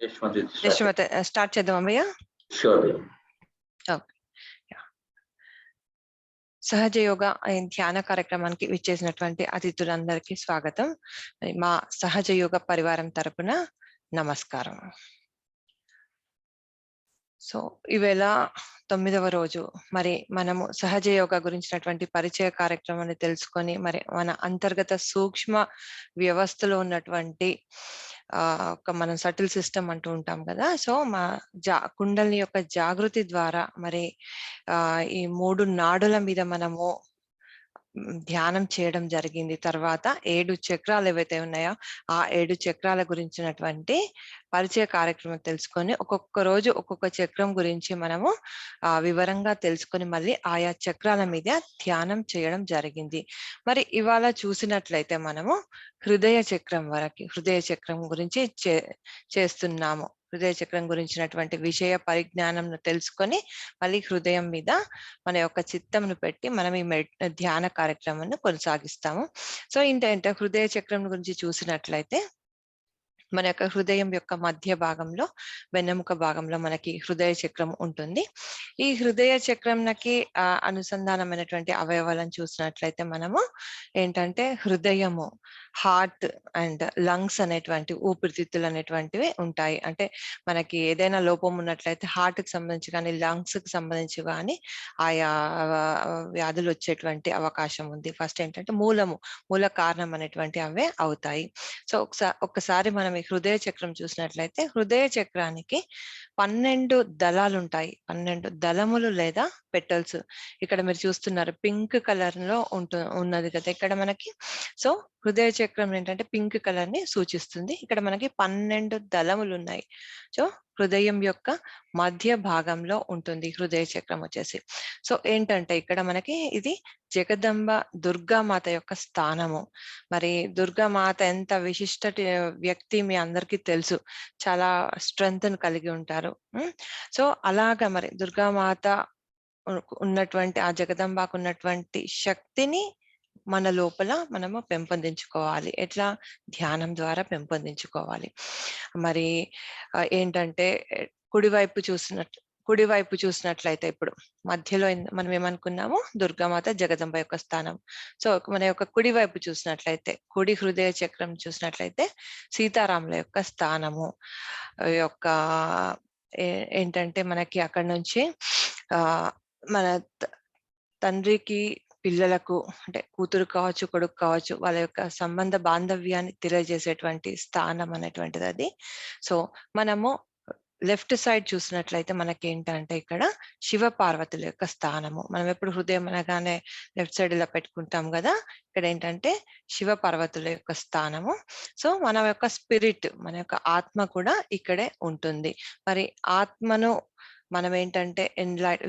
Yashwant Yashwant start చేద్దామా భయ్యా? Sure. Okay. సహజ యోగ ధ్యాన కార్యక్రమానికి విచ్చేసినటువంటి అతిథులందరికీ స్వాగతం. మా సహజ యోగ పరివారం తరపున నమస్కారం. సో ఈవేళ 9వ రోజు మరి మనము సహజ యోగ గురించినటువంటి పరిచయ కార్యక్రమాన్ని తెలుసుకొని మరి మన అంతర్గత సూక్ష్మ వ్యవస్థలో ఉన్నటువంటి ఒక మనం సటిల్ సిస్టమ్ అంటూ ఉంటాం కదా. సో మా కుండలిని యొక్క జాగృతి ద్వారా మరి ఈ 3 నాడుల మీద మనము ధ్యానం చేయడం జరిగింది. తర్వాత 7 చక్రాలు ఏవైతే ఉన్నాయో ఆ 7 చక్రాల గురించినటువంటి పరిచయ కార్యక్రమం తెలుసుకొని ఒక్కొక్క రోజు ఒక్కొక్క చక్రం గురించి మనము వివరంగా తెలుసుకొని మళ్ళీ ఆయా చక్రాల మీద ధ్యానం చేయడం జరిగింది. మరి ఇవాళ చూసినట్లయితే మనము హృదయ చక్రం గురించి చేస్తున్నాము. హృదయ చక్రం గురించినటువంటి విషయ పరిజ్ఞానం తెలుసుకొని మళ్ళీ హృదయం మీద మన యొక్క చిత్తంను పెట్టి మనం ఈ ధ్యాన కార్యక్రమాన్ని కొనసాగిస్తాము. సో ఏంటంటే హృదయ చక్రం గురించి చూసినట్లయితే మన యొక్క హృదయం యొక్క మధ్య భాగంలో వెన్నెముక భాగంలో మనకి హృదయ చక్రం ఉంటుంది. ఈ హృదయ చక్రంకి అనుసంధానమైనటువంటి అవయవాలను చూసినట్లయితే మనము ఏంటంటే హృదయము, హార్ట్ అండ్ లంగ్స్ అనేటువంటి ఊపిరితిత్తులు అనేటువంటివి ఉంటాయి. అంటే మనకి ఏదైనా లోపం ఉన్నట్లయితే హార్ట్ కి సంబంధించి కానీ లంగ్స్ కి సంబంధించి కానీ ఆయా వ్యాధులు వచ్చేటువంటి అవకాశం ఉంది. ఫస్ట్ ఏంటంటే మూల కారణం అనేటువంటి అవే అవుతాయి. సో ఒక్కసారి మనం ఈ హృదయ చక్రం చూసినట్లయితే హృదయ చక్రానికి 12 దళాలు ఉంటాయి. 12 దళములు లేదా పెటల్స్. ఇక్కడ మీరు చూస్తున్నారు పింక్ కలర్ లో ఉన్నది కదా ఇక్కడ మనకి. సో హృదయ చక్రం ఏంటంటే పింక్ కలర్ ని సూచిస్తుంది. ఇక్కడ మనకి 12 దళములు ఉన్నాయి. సో హృదయం యొక్క మధ్య భాగంలో ఉంటుంది హృదయ చక్రం వచ్చేసి. సో ఏంటంటే ఇక్కడ మనకి ఇది జగదంబ దుర్గామాత యొక్క స్థానము. మరి దుర్గామాత ఎంత విశిష్ట వ్యక్తి మీ అందరికీ తెలుసు. చాలా స్ట్రెంగ్త్ కలిగి ఉంటారు. సో అలాగా మరి దుర్గామాత ఉన్నటువంటి ఆ జగదంబాకు ఉన్నటువంటి శక్తిని మన లోపల మనము పెంపొందించుకోవాలి. ఎట్లా? ధ్యానం ద్వారా పెంపొందించుకోవాలి. మరి ఏంటంటే కుడివైపు చూసినట్లయితే ఇప్పుడు మధ్యలో మనం ఏమనుకున్నాము? దుర్గామాత జగదంబ యొక్క స్థానం. సో మన యొక్క కుడివైపు చూసినట్లయితే కుడి హృదయ చక్రం చూసినట్లయితే సీతారాముల యొక్క స్థానము యొక్క ఏంటంటే మనకి అక్కడ నుంచి మన తండ్రికి పిల్లలకు అంటే కూతురు కావచ్చు, కొడుకు కావచ్చు, వాళ్ళ యొక్క సంబంధ బాంధవ్యాన్ని తెలియజేసేటువంటి స్థానం అనేటువంటిది అది. సో మనము లెఫ్ట్ సైడ్ చూసినట్లయితే మనకి ఏంటంటే ఇక్కడ శివ పార్వతుల యొక్క స్థానము. మనం ఎప్పుడు హృదయం అనగానే లెఫ్ట్ సైడ్ ఇలా పెట్టుకుంటాం కదా. ఇక్కడ ఏంటంటే శివ పార్వతుల యొక్క స్థానము. సో మన యొక్క స్పిరిట్, మన యొక్క ఆత్మ కూడా ఇక్కడే ఉంటుంది. మరి ఆత్మను మనం ఏంటంటే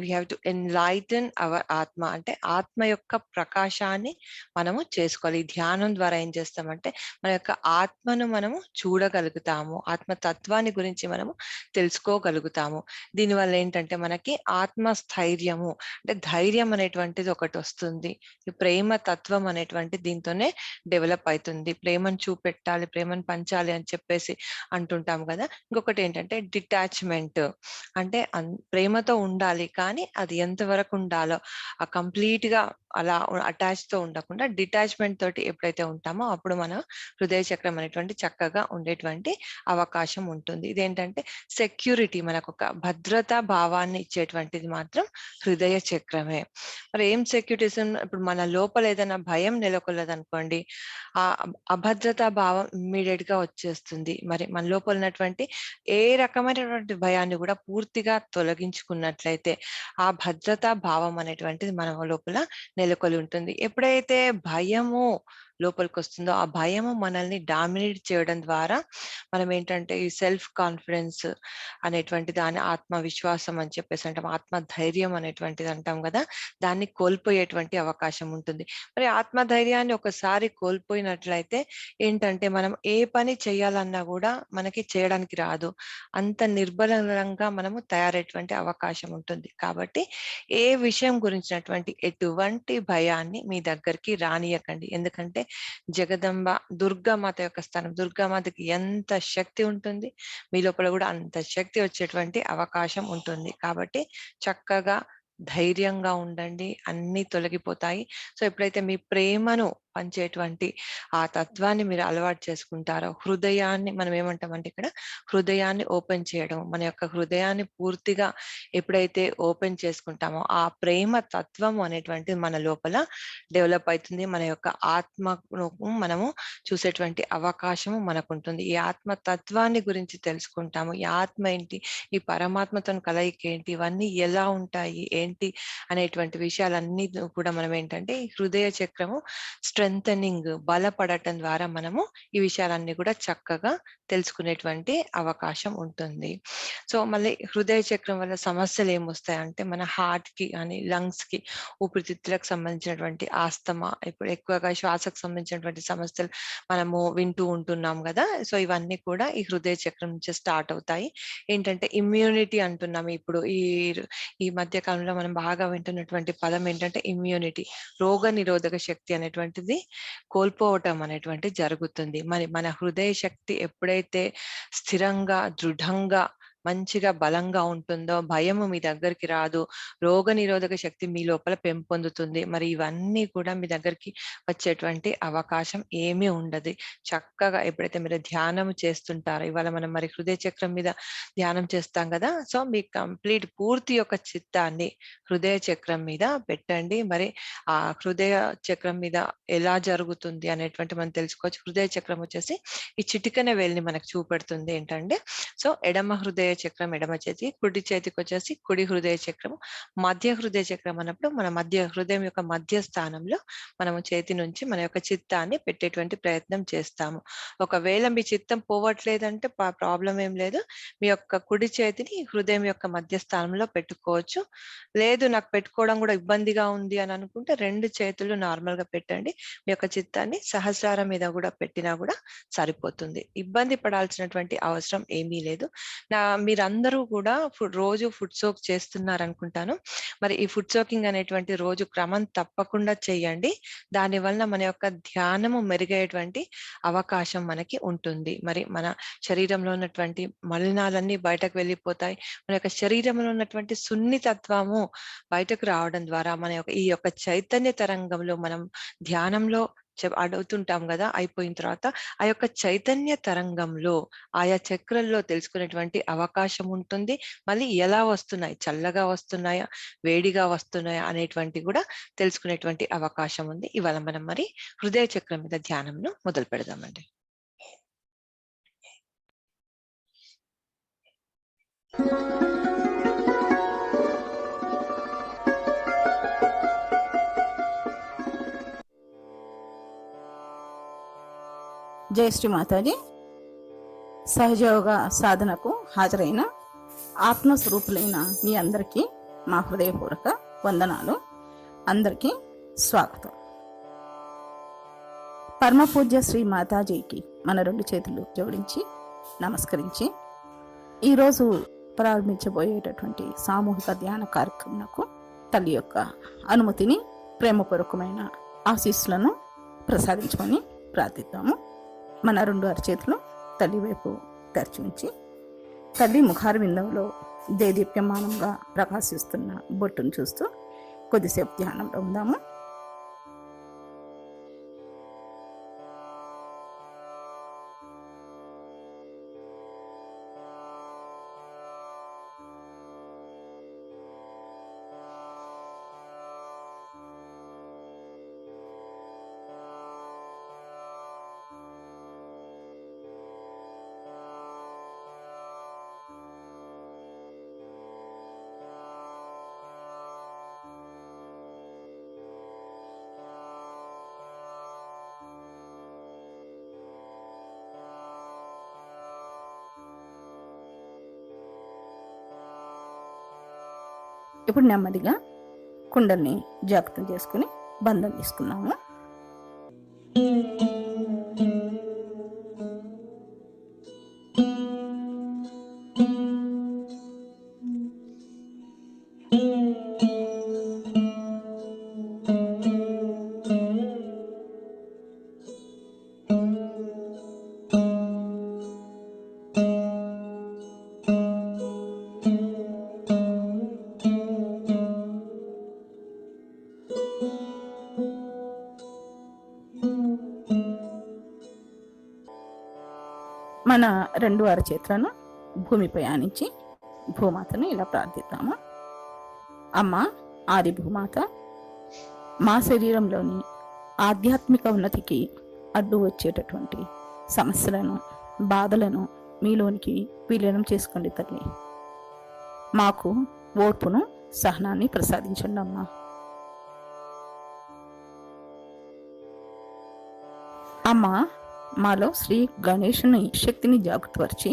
we have to enlighten our ఆత్మ. అంటే ఆత్మ యొక్క ప్రకాశాన్ని మనము చేసుకోవాలి. ఈ ధ్యానం ద్వారా ఏం చేస్తామంటే మన యొక్క ఆత్మను మనము చూడగలుగుతాము, ఆత్మతత్వాన్ని గురించి మనము తెలుసుకోగలుగుతాము. దీనివల్ల ఏంటంటే మనకి ఆత్మస్థైర్యము అంటే ధైర్యం అనేటువంటిది ఒకటి వస్తుంది. ఈ ప్రేమ తత్వం అనేటువంటి దీంతోనే డెవలప్ అవుతుంది. ప్రేమను చూపెట్టాలి, ప్రేమను పంచాలి అని చెప్పేసి అంటుంటాం కదా. ఇంకొకటి ఏంటంటే డిటాచ్మెంట్. అంటే ప్రేమతో ఉండాలి కానీ అది ఎంతవరకు ఉండాలో ఆ కంప్లీట్ గా అలా అటాచ్ తో ఉండకుండా డిటాచ్మెంట్ తోటి ఎప్పుడైతే ఉంటామో అప్పుడు మన హృదయ చక్రం అనేటువంటి చక్కగా ఉండేటువంటి అవకాశం ఉంటుంది. ఇదేంటంటే సెక్యూరిటీ, మనకు ఒక భద్రతా భావాన్ని ఇచ్చేటువంటిది మాత్రం హృదయ చక్రమే. మరి ఏం సెక్యూరిటీస్? ఇప్పుడు మన లోపల ఏదైనా భయం నెలకొల్లదనుకోండి, ఆ అభద్రతా భావం ఇమ్మీడియట్ గా వచ్చేస్తుంది. మరి మన లోపల ఉన్నటువంటి ఏ రకమైనటువంటి భయాన్ని కూడా పూర్తిగా తొలగించుకున్నట్లయితే ఆ భద్రతా భావం అనేటువంటిది మన లోపల నెలకొని ఉంటుంది. ఎప్పుడైతే భయము లోపలికి వస్తుందో ఆ భయము మనల్ని డామినేట్ చేయడం ద్వారా మనం ఏంటంటే ఈ సెల్ఫ్ కాన్ఫిడెన్స్ అనేటువంటి దాన్ని, ఆత్మవిశ్వాసం అని చెప్పేసి అంటాం, ఆత్మధైర్యం అనేటువంటిది అంటాం కదా, దాన్ని కోల్పోయేటువంటి అవకాశం ఉంటుంది. మరి ఆత్మధైర్యాన్ని ఒకసారి కోల్పోయినట్లయితే ఏంటంటే మనం ఏ పని చేయాలన్నా కూడా మనకి చేయడానికి రాదు. అంత నిర్బలంగా మనము తయారయ్యేటువంటి అవకాశం ఉంటుంది. కాబట్టి ఏ విషయం గురించినటువంటి ఎటువంటి భయాన్ని మీ దగ్గరికి రానియకండి. ఎందుకంటే జగదంబ దుర్గామాత యొక్క స్థానం. దుర్గామాతకి ఎంత శక్తి ఉంటుంది, మీ లోపల కూడా అంత శక్తి వచ్చేటువంటి అవకాశం ఉంటుంది. కాబట్టి చక్కగా ధైర్యంగా ఉండండి, అన్నీ తొలగిపోతాయి. సో ఎప్పుడైతే మీ ప్రేమను పంచేటువంటి ఆ తత్వాన్ని మీరు అలవాటు చేసుకుంటారో, హృదయాన్ని మనం ఏమంటామంటే ఇక్కడ హృదయాన్ని ఓపెన్ చేయడం, మన యొక్క హృదయాన్ని పూర్తిగా ఎప్పుడైతే ఓపెన్ చేసుకుంటామో ఆ ప్రేమ తత్వం అనేటువంటిది మన లోపల డెవలప్ అవుతుంది. మన యొక్క ఆత్మను మనము చూసేటువంటి అవకాశము మనకు ఉంటుంది. ఈ ఆత్మ తత్వాన్ని గురించి తెలుసుకుంటాము. ఈ ఆత్మ ఏంటి, ఈ పరమాత్మతో కలయిక ఏంటి, ఇవన్నీ ఎలా ఉంటాయి ఏంటి అనేటువంటి విషయాలన్నీ కూడా మనం ఏంటంటే ఈ హృదయ చక్రము స్ట్రెంథనింగ్, బలపడటం ద్వారా మనము ఈ విషయాలన్నీ కూడా చక్కగా తెలుసుకునేటువంటి అవకాశం ఉంటుంది. సో మళ్ళీ హృదయ చక్రం వల్ల సమస్యలు ఏమొస్తాయంటే మన హార్ట్ కి అని లంగ్స్ కి, ఊపిరితిత్తులకు సంబంధించినటువంటి ఆస్తమా, ఇప్పుడు ఎక్కువగా శ్వాసకు సంబంధించినటువంటి సమస్యలు మనము వింటూ ఉంటున్నాం కదా. సో ఇవన్నీ కూడా ఈ హృదయ చక్రం నుంచి స్టార్ట్ అవుతాయి. ఏంటంటే ఇమ్యూనిటీ అంటున్నాం. ఇప్పుడు ఈ మధ్య కాలంలో మనం బాగా వింటున్నటువంటి పదం ఏంటంటే ఇమ్యూనిటీ, రోగ నిరోధక శక్తి అనేటువంటిది కోల్పోవటం అనేటువంటి జరుగుతుంది. మరి మన హృదయ శక్తి ఎప్పుడైతే స్థిరంగా, దృఢంగా, మంచిగా బలంగా ఉంటుందో భయము మీ దగ్గరికి రాదు, రోగ నిరోధక శక్తి మీ లోపల పెంపొందుతుంది. మరి ఇవన్నీ కూడా మీ దగ్గరికి వచ్చేటువంటి అవకాశం ఏమీ ఉండదు. చక్కగా ఎప్పుడైతే మీరు ధ్యానం చేస్తుంటారో, ఇవాళ మనం మరి హృదయ చక్రం మీద ధ్యానం చేస్తాం కదా. సో మీ కంప్లీట్ పూర్తి యొక్క చిత్తాన్ని హృదయ చక్రం మీద పెట్టండి. మరి ఆ హృదయ చక్రం మీద ఎలా జరుగుతుంది అనేటువంటి మనం తెలుసుకోవచ్చు. హృదయ చక్రం వచ్చేసి ఈ చిటికన వేలిని మనకు చూపెడుతుంది ఏంటంటే, సో ఎడమ హృదయ చక్రం ఎడమ చేతి, కుడి చేతికి వచ్చేసి కుడి హృదయ చక్రం, మధ్య హృదయ చక్రం అన్నప్పుడు మన మధ్య హృదయం యొక్క మధ్య స్థానంలో మనము చేతి నుంచి మన యొక్క చిత్తాన్ని పెట్టేటువంటి ప్రయత్నం చేస్తాము. ఒకవేళ మీ చిత్తం పోవట్లేదంటే ప్రాబ్లం ఏం లేదు, మీ యొక్క కుడి చేతిని హృదయం యొక్క మధ్య స్థానంలో పెట్టుకోవచ్చు. లేదు నాకు పెట్టుకోవడం కూడా ఇబ్బందిగా ఉంది అని అనుకుంటే రెండు చేతులు నార్మల్ గా పెట్టండి. మీ యొక్క చిత్తాన్ని సహస్రారం మీద కూడా పెట్టినా కూడా సరిపోతుంది. ఇబ్బంది పడాల్సినటువంటి అవసరం ఏమీ లేదు. మీరందరూ కూడా రోజు ఫుడ్ సోక్ చేస్తున్నారు అనుకుంటాను. మరి ఈ ఫుడ్ సోకింగ్ అనేటువంటి రోజు క్రమం తప్పకుండా చేయండి. దానివల్ల మన యొక్క ధ్యానము మెరుగయ్యేటువంటి అవకాశం మనకి ఉంటుంది. మరి మన శరీరంలో ఉన్నటువంటి మలినాలన్నీ బయటకు వెళ్ళిపోతాయి. మన యొక్క శరీరంలో ఉన్నటువంటి సున్నితత్వము బయటకు రావడం ద్వారా మన యొక్క ఈ యొక్క చైతన్య తరంగంలో మనం ధ్యానంలో అడుగుతుంటాం కదా, అయిపోయిన తర్వాత ఆ యొక్క చైతన్య తరంగంలో ఆయా చక్రంలో తెలుసుకునేటువంటి అవకాశం ఉంటుంది. మళ్ళీ ఎలా వస్తున్నాయి, చల్లగా వస్తున్నాయా, వేడిగా వస్తున్నాయా అనేటువంటి కూడా తెలుసుకునేటువంటి అవకాశం ఉంది. ఇవాళ మనం మరి హృదయ చక్రం మీద ధ్యానంను మొదలు పెడదామండి. జై శ్రీ మాతాజీ. సహజయోగ సాధనకు హాజరైన ఆత్మస్వరూపులైన మీ అందరికీ మా హృదయపూర్వక వందనాలు. అందరికీ స్వాగతం. పరమపూజ్య శ్రీ మాతాజీకి మన రెండు చేతులు జోడించి నమస్కరించి ఈరోజు ప్రారంభించబోయేటటువంటి సామూహిక ధ్యాన కార్యక్రమంకు తల్లి యొక్క అనుమతిని, ప్రేమపూర్వకమైన ఆశీస్సులను ప్రసాదించమని ప్రార్థిద్దాము. మన రెండు అరచేతులు తల్లి వైపు తెరిచి ఉంచి తల్లి ముఖారవిందంలో దేదీప్యమానంగా ప్రకాశిస్తున్న బొట్టును చూస్తూ కొద్దిసేపు ధ్యానంలో ఉందాము. ఇప్పుడు నెమ్మదిగా కుండల్ని జాగ్రత్త చేసుకుని బంధం తీసుకున్నాము. మన రెండు అరచేతులను భూమిపై ఆనించి భూమాతను ఇలా ప్రార్థిద్దాము. అమ్మ ఆది భూమాత, మా శరీరంలోని ఆధ్యాత్మిక ఉన్నతికి అడ్డు వచ్చేటటువంటి సమస్యలను, బాధలను మీలోనికి విలీనం చేసుకోండి తల్లి. మాకు ఓర్పును, సహనాన్ని ప్రసాదించండి అమ్మా. అమ్మ మాలో శ్రీ గణేశుని శక్తిని జాగృతపరిచి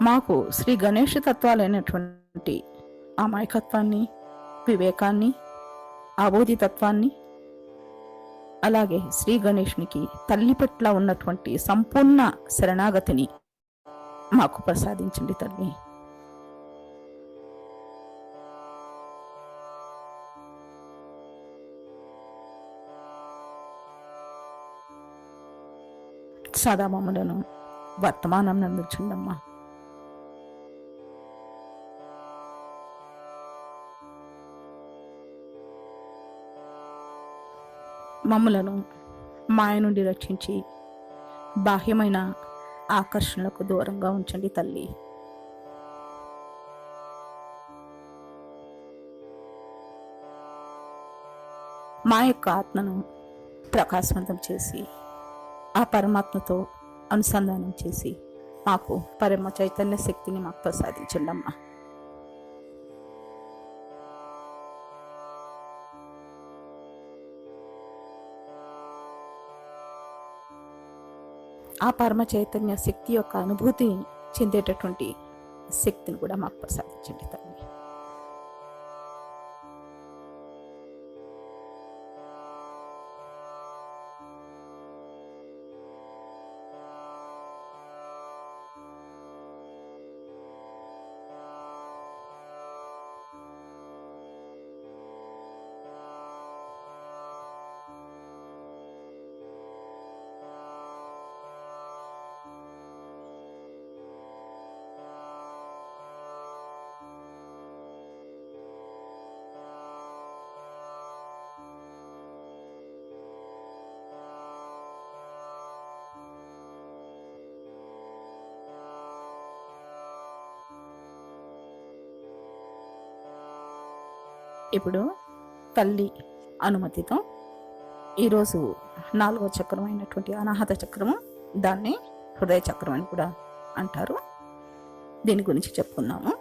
మాకు శ్రీ గణేష తత్వాలైనటువంటి అమాయకత్వాన్ని, వివేకాన్ని, ఆబోధితత్వాన్ని, అలాగే శ్రీ గణేశునికి తల్లి పట్ల ఉన్నటువంటి సంపూర్ణ శరణాగతిని మాకు ప్రసాదించండి తల్లి. సదా మమ్మలను వర్తమానం నందుచుండమ్మా. మమ్మలను మాయ నుండి రక్షించి బాహ్యమైన ఆకర్షణలకు దూరంగా ఉంచండి తల్లి. మా యొక్క ఆత్మను ప్రకాశవంతం చేసి ఆ పరమాత్మతో అనుసంధానం చేసి మాకు పరమ చైతన్య శక్తిని మాకు ప్రసాదించండి అమ్మా. ఆ పరమ చైతన్య శక్తి యొక్క అనుభూతిని చెందేటటువంటి శక్తిని కూడా మాకు ప్రసాదించండి తల్లి. ఇప్పుడు తల్లి అనుమతితో ఈరోజు 4వ చక్రం అయినటువంటి అనాహత చక్రము, దాన్ని హృదయ చక్రం అని కూడా అంటారు. దీని గురించి చెప్పుకున్నాము.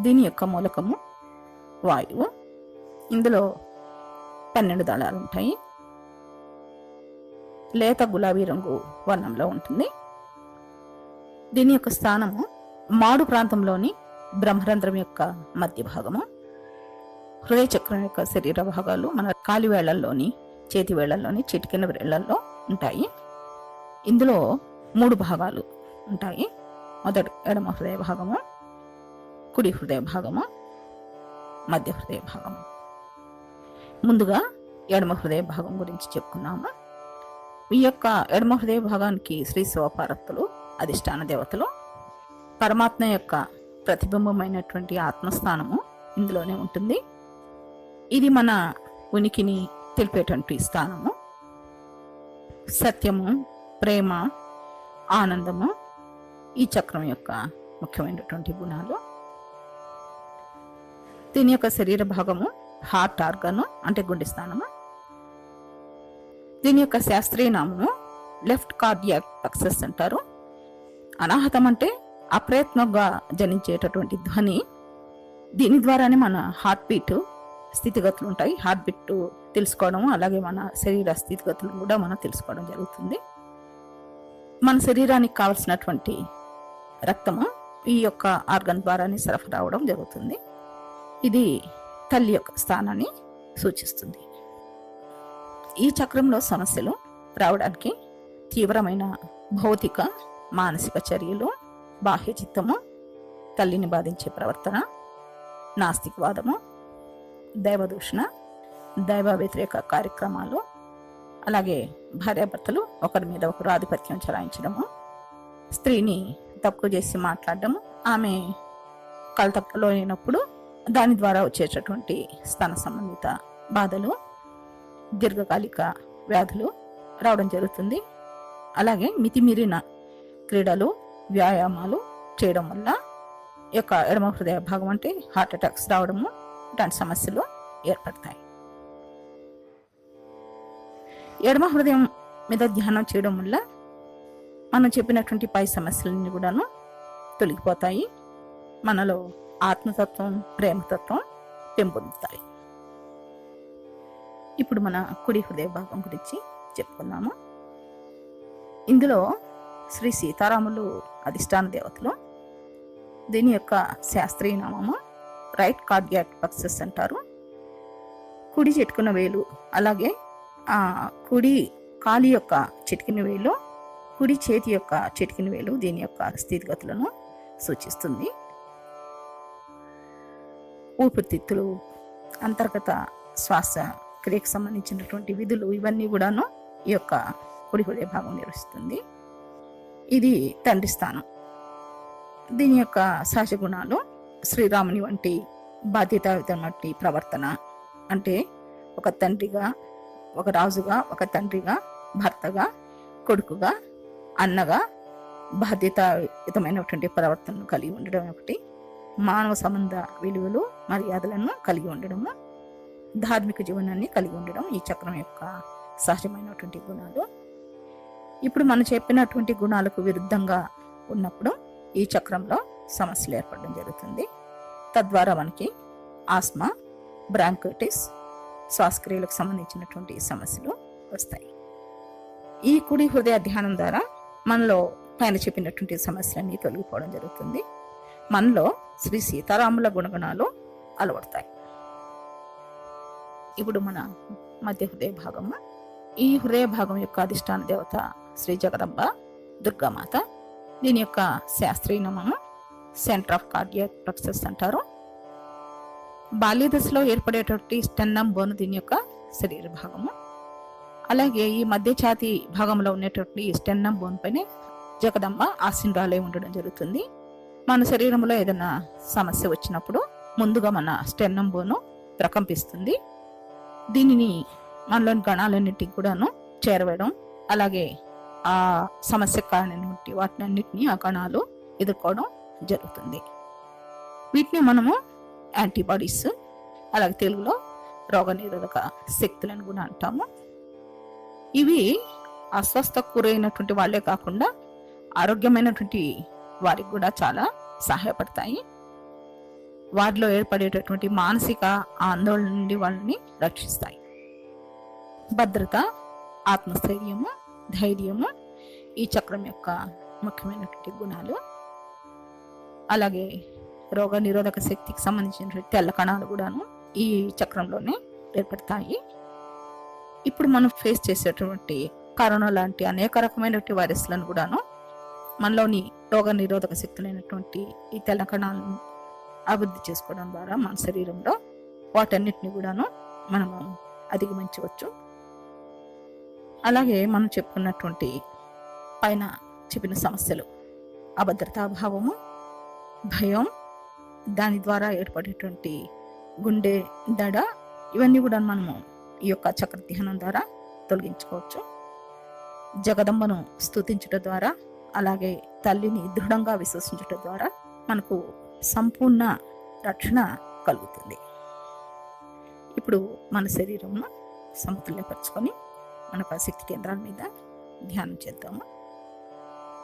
దీని యొక్క మూలకము వాయువు. ఇందులో 12 దళాలు ఉంటాయి. లేత గులాబీ రంగు వర్ణంలో ఉంటుంది. దీని యొక్క స్థానము మాడు ప్రాంతంలోని బ్రహ్మరంధ్రం యొక్క మధ్య భాగము. హృదయ చక్రం యొక్క శరీర భాగాలు మన కాలి వేళ్లలోని, చేతి వేళ్లలోని, చిటికెన వేళ్లలో ఉంటాయి. ఇందులో 3 భాగాలు ఉంటాయి. మొదటి ఎడమ హృదయ భాగము, కుడి హృదయ భాగము, మధ్య హృదయ భాగము. ముందుగా ఎడమ హృదయ భాగం గురించి చెప్పుకున్నాము. ఈ యొక్క ఎడమ హృదయ భాగానికి శ్రీ శివపార్వతులు అధిష్టాన దేవతలు, పరమాత్మ యొక్క ప్రతిబింబమైనటువంటి ఆత్మస్థానము ఇందులోనే ఉంటుంది. ఇది మన ఉనికిని తెలిపేటువంటి స్థానము. సత్యము, ప్రేమ, ఆనందము ఈ చక్రం యొక్క ముఖ్యమైనటువంటి గుణాలు. దీని యొక్క శరీర భాగము హార్ట్ ఆర్గన్ అంటే గుండె స్థానము. దీని యొక్క శాస్త్రీయ నామము లెఫ్ట్ కార్డియాక్ ప్లెక్సస్ అంటారు. అనాహతం అంటే అప్రయత్నంగా జనించేటటువంటి ధ్వని. దీని ద్వారానే మన హార్ట్ బీట్ స్థితిగతులు ఉంటాయి. హార్ట్ బీట్ తెలుసుకోవడం, అలాగే మన శరీర స్థితిగతులు కూడా మనం తెలుసుకోవడం జరుగుతుంది. మన శరీరానికి కావలసినటువంటి రక్తము ఈ యొక్క ఆర్గన్ ద్వారానే సరఫరా అవడం జరుగుతుంది. ఇది తల్లి యొక్క స్థానాన్ని సూచిస్తుంది. ఈ చక్రంలో సమస్యలు రావడానికి తీవ్రమైన భౌతిక, మానసిక చర్యలు, బాహ్య చిత్తము, తల్లిని బాధించే ప్రవర్తన, నాస్తికవాదము, దైవదూషణ, దైవ వ్యతిరేక కార్యక్రమాలు, అలాగే భార్యాభర్తలు ఒకరి మీద ఒకరు ఆధిపత్యం చెలాయించడము, స్త్రీని తక్కువ చేసి మాట్లాడడము, ఆమె కలతలో అయినప్పుడు దాని ద్వారా వచ్చేటటువంటి స్తన సంబంధిత బాధలు, దీర్ఘకాలిక వ్యాధులు రావడం జరుగుతుంది. అలాగే మితిమీరిన క్రీడలు, వ్యాయామాలు చేయడం వల్ల ఈ యొక్క ఎడమ హృదయ భాగం అంటే హార్ట్ అటాక్స్ రావడము ఇలాంటి సమస్యలు ఏర్పడతాయి. ఎడమ హృదయం మీద ధ్యానం చేయడం వల్ల మనం చెప్పినటువంటి పై సమస్యలన్నీ కూడాను తొలగిపోతాయి. మనలో ఆత్మతత్వం, ప్రేమతత్వం పెంపొందుతాయి. ఇప్పుడు మన కుడి హృదయ భాగం గురించి చెప్పుకుందాము. ఇందులో శ్రీ సీతారాములు అధిష్టాన దేవతలు. దీని యొక్క శాస్త్రీయ నామము రైట్ కార్డియాక్ ప్లెక్సస్ అంటారు. కుడి చిటికిన వేలు, అలాగే కుడి కాలి యొక్క చిటికిన వేలు, కుడి చేతి యొక్క చిటికిన వేలు దీని యొక్క స్థితిగతులను సూచిస్తుంది. ఊపిరితిత్తులు, అంతర్గత శ్వాస క్రియకు సంబంధించినటువంటి విధులు ఇవన్నీ కూడాను ఈ యొక్క కుడి హృదయ భాగం నిర్వహిస్తుంది. ఇది తండ్రి స్థానం. దీని యొక్క సహజ గుణాలు శ్రీరాముని వంటి బాధ్యతాయుతమైనటువంటి ప్రవర్తన, అంటే ఒక తండ్రిగా, ఒక రాజుగా, ఒక తండ్రిగా, భర్తగా, కొడుకుగా, అన్నగా బాధ్యతాయుతమైనటువంటి ప్రవర్తనను కలిగి ఉండడం ఒకటి, మానవ సంబంధ విలువలు, మర్యాదలను కలిగి ఉండడము, ధార్మిక జీవనాన్ని కలిగి ఉండడం ఈ చక్రం యొక్క సహజమైనటువంటి గుణాలు. ఇప్పుడు మనం చెప్పినటువంటి గుణాలకు విరుద్ధంగా ఉన్నప్పుడు ఈ చక్రంలో సమస్యలు ఏర్పడడం జరుగుతుంది. తద్వారా మనకి ఆస్మా, బ్రాంకైటిస్, శ్వాసక్రియలకు సంబంధించినటువంటి సమస్యలు వస్తాయి. ఈ కుడి హృదయ ధ్యానం ద్వారా మనలో పైన చెప్పినటువంటి సమస్యలన్నీ తొలగిపోవడం జరుగుతుంది. మనలో శ్రీ సీతారాముల గుణగణాలు అలవడతాయి. ఇప్పుడు మన మధ్య హృదయ భాగము. ఈ హృదయ భాగం యొక్క అధిష్టాన దేవత శ్రీ జగదంబ దుర్గామాత. దీని యొక్క శాస్త్రీయ నామము సెంటర్ ఆఫ్ కార్డియాక్ ప్లెక్సస్ అంటారు. బాల్య దశలో ఏర్పడేటువంటి స్టెన్నమ్ బోన్ దీని యొక్క శరీర భాగము. అలాగే ఈ మధ్య ఛాతీ భాగంలో ఉన్నటువంటి స్టెన్నమ్ బోన్ పైన జగదంబ ఆసీనురాలై ఉండడం జరుగుతుంది. మన శరీరంలో ఏదైనా సమస్య వచ్చినప్పుడు ముందుగా మన స్టెన్నమ్ బోను ప్రకంపిస్తుంది. దీనిని మనలోని గణాలన్నిటికి కూడాను చేరవేయడం, అలాగే ఆ సమస్య కారణమైనటువంటి వాటిని అన్నిటినీ ఆ కణాలు ఎదుర్కోవడం జరుగుతుంది. వీటిని మనము యాంటీబాడీస్, అలాగే తెలుగులో రోగనిరోధక శక్తులను కూడా అంటాము. ఇవి అస్వస్థకు గురైనటువంటి వాళ్ళే కాకుండా ఆరోగ్యమైనటువంటి వారికి కూడా చాలా సహాయపడతాయి. వారిలో ఏర్పడేటటువంటి మానసిక ఆందోళన నుండి వాళ్ళని రక్షిస్తాయి. భద్రత, ఆత్మస్థైర్యము, ధైర్యము ఈ చక్రం యొక్క ముఖ్యమైనటువంటి గుణాలు. అలాగే రోగ నిరోధక శక్తికి సంబంధించినటువంటి తెల్ల కణాలు కూడాను ఈ చక్రంలోనే ఏర్పడతాయి. ఇప్పుడు మనం ఫేస్ చేసేటువంటి కరోనా లాంటి అనేక రకమైనటువంటి వైరస్లను కూడాను మనలోని రోగ నిరోధక శక్తులైనటువంటి ఈ తెల్ల కణాలను అభివృద్ధి చేసుకోవడం ద్వారా మన శరీరంలో వాటన్నిటిని కూడాను మనము అధిగమించవచ్చు. అలాగే మనం చెప్పుకున్నటువంటి పైన చెప్పిన సమస్యలు, అభద్రతాభావము, భయం, దాని ద్వారా ఏర్పడేటువంటి గుండె దడ, ఇవన్నీ కూడా మనము ఈ యొక్క చక్ర ధ్యానం ద్వారా తొలగించుకోవచ్చు. జగదంబను స్తుతించడం ద్వారా, అలాగే తల్లిని దృఢంగా విశ్వసించడం ద్వారా మనకు సంపూర్ణ రక్షణ కలుగుతుంది. ఇప్పుడు మన శరీరంను సమతుల్యపరచుకొని మన శక్తి కేంద్రాల మీద ధ్యానం చేద్దాము.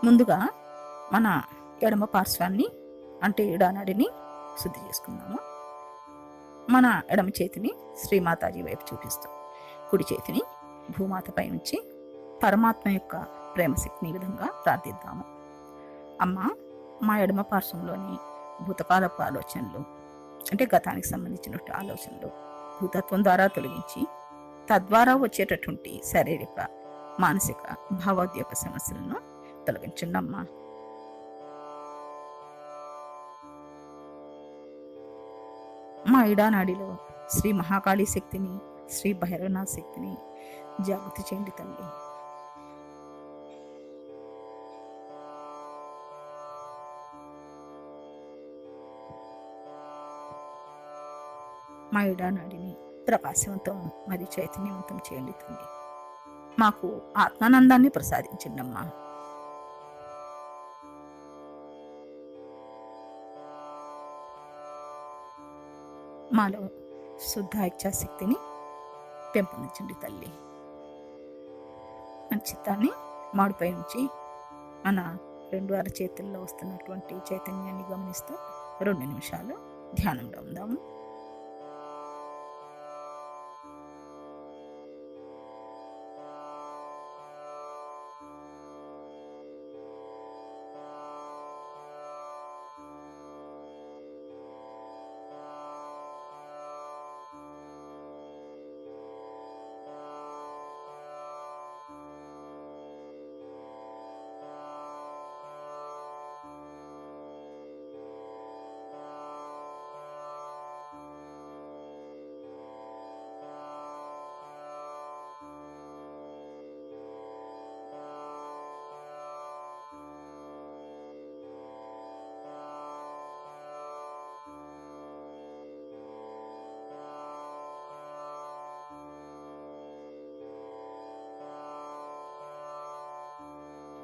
ముందుగా మన ఎడమ పార్శ్వాన్ని అంటే ఎడానాడిని శుద్ధి చేసుకుందాము. మన ఎడమ చేతిని శ్రీమాతాజీ వైపు చూపిస్తాం. కుడి చేతిని భూమాతపై ఉంచి పరమాత్మ యొక్క ప్రేమశక్తిని ఈ విధంగా ప్రార్థిద్దాము. అమ్మ, మా ఎడమ పార్శ్వంలోని భూతకాలపు ఆలోచనలు, అంటే గతానికి సంబంధించినటువంటి ఆలోచనలు భూతత్వం ద్వారా తొలగించి తద్వారా వచ్చేటటువంటి శారీరక, మానసిక, భావోద్వేగ సమస్యలను తొలగించండి అమ్మా. మా ఇడానాడిలో శ్రీ మహాకాళీ శక్తిని, శ్రీ భైరవనాథ శక్తిని జాగృతి చేయండి తల్లి. మా ఇడానాడిని ప్రకాశవంతం మరియు చైతన్యవంతం చేయండి తండ్రి. మాకు ఆత్మానందాన్ని ప్రసాదించండి అమ్మా. మాలో శుద్ధ ఇచ్ఛాశక్తిని పెంపొందించండి తల్లి. మన చిత్తాన్ని మాడిపై ఉంచి మన 2 అరచేతుల్లో వస్తున్నటువంటి చైతన్యాన్ని గమనిస్తూ 2 నిమిషాలు ధ్యానంలో ఉందాము.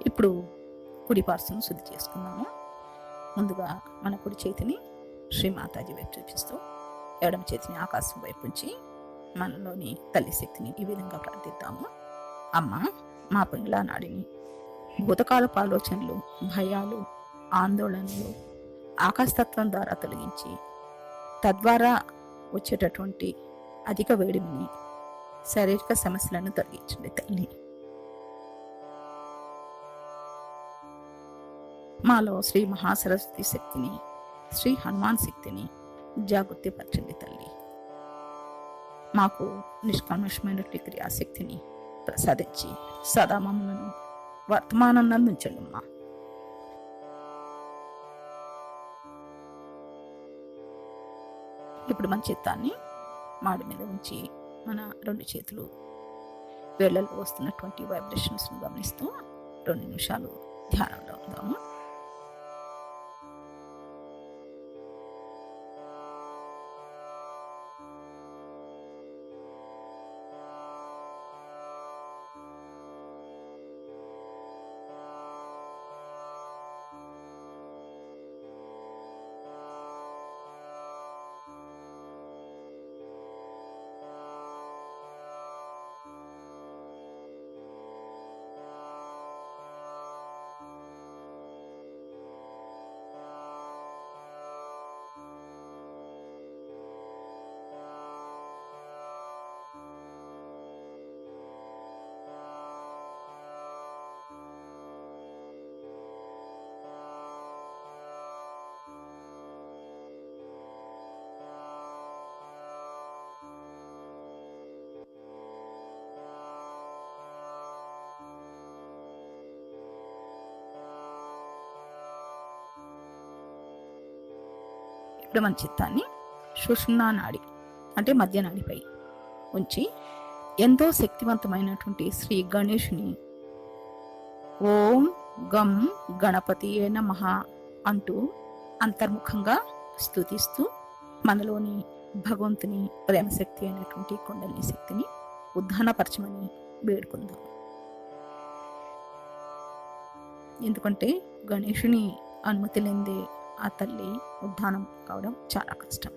ఇప్పుడు కుడి పార్శ్వను శుద్ధి చేసుకుందాము. ముందుగా మన కుడి చేతిని శ్రీమాతాజీ వైపు చూపిస్తూ ఎడమ చేతిని ఆకాశం వైపు ఉంచి మనలోని తల్లి శక్తిని ఈ విధంగా ప్రార్థిద్దాము. అమ్మ, మా పిల్ల నాడిని భూతకాలపు ఆలోచనలు, భయాలు, ఆందోళనలు ఆకాశతత్వం ద్వారా తొలగించి తద్వారా వచ్చేటటువంటి అధిక వేడిమిని, శారీరక సమస్యలను తొలగించండి తల్లి. మాలో శ్రీ మహాసరస్వతి శక్తిని, శ్రీ హనుమాన్ శక్తిని జాగృతిపరచండి తల్లి. మాకు నిష్కల్మషమైనటువంటి క్రియాశక్తిని ప్రసాదించి సదా మమ్మలను వర్తమానంలో ఉంచండి అమ్మా. ఇప్పుడు మన చిత్తాన్ని మాడి మీద ఉంచి మన 2 చేతులు వేళ్ళలో వస్తున్నటువంటి వైబ్రేషన్స్ను గమనిస్తూ 2 నిమిషాలు ధ్యానంలో ఉందాము. ఇప్పుడు మన చిత్తాన్ని సుషుమ్నా నాడి అంటే మధ్య నాడిపై ఉంచి ఎంతో శక్తివంతమైనటువంటి శ్రీ గణేషుని ఓం గం గణపతియే నమః అంటూ అంతర్ముఖంగా స్తుతిస్తూ మనలోని భగవంతుని ప్రేమశక్తి అయినటువంటి కుండలిని శక్తిని ఉద్ధానపరచమని వేడుకుందాం. ఎందుకంటే గణేషుని అనుమతి లేనిదే ఆ తల్లి ఉద్ధానం కావడం చాలా కష్టం.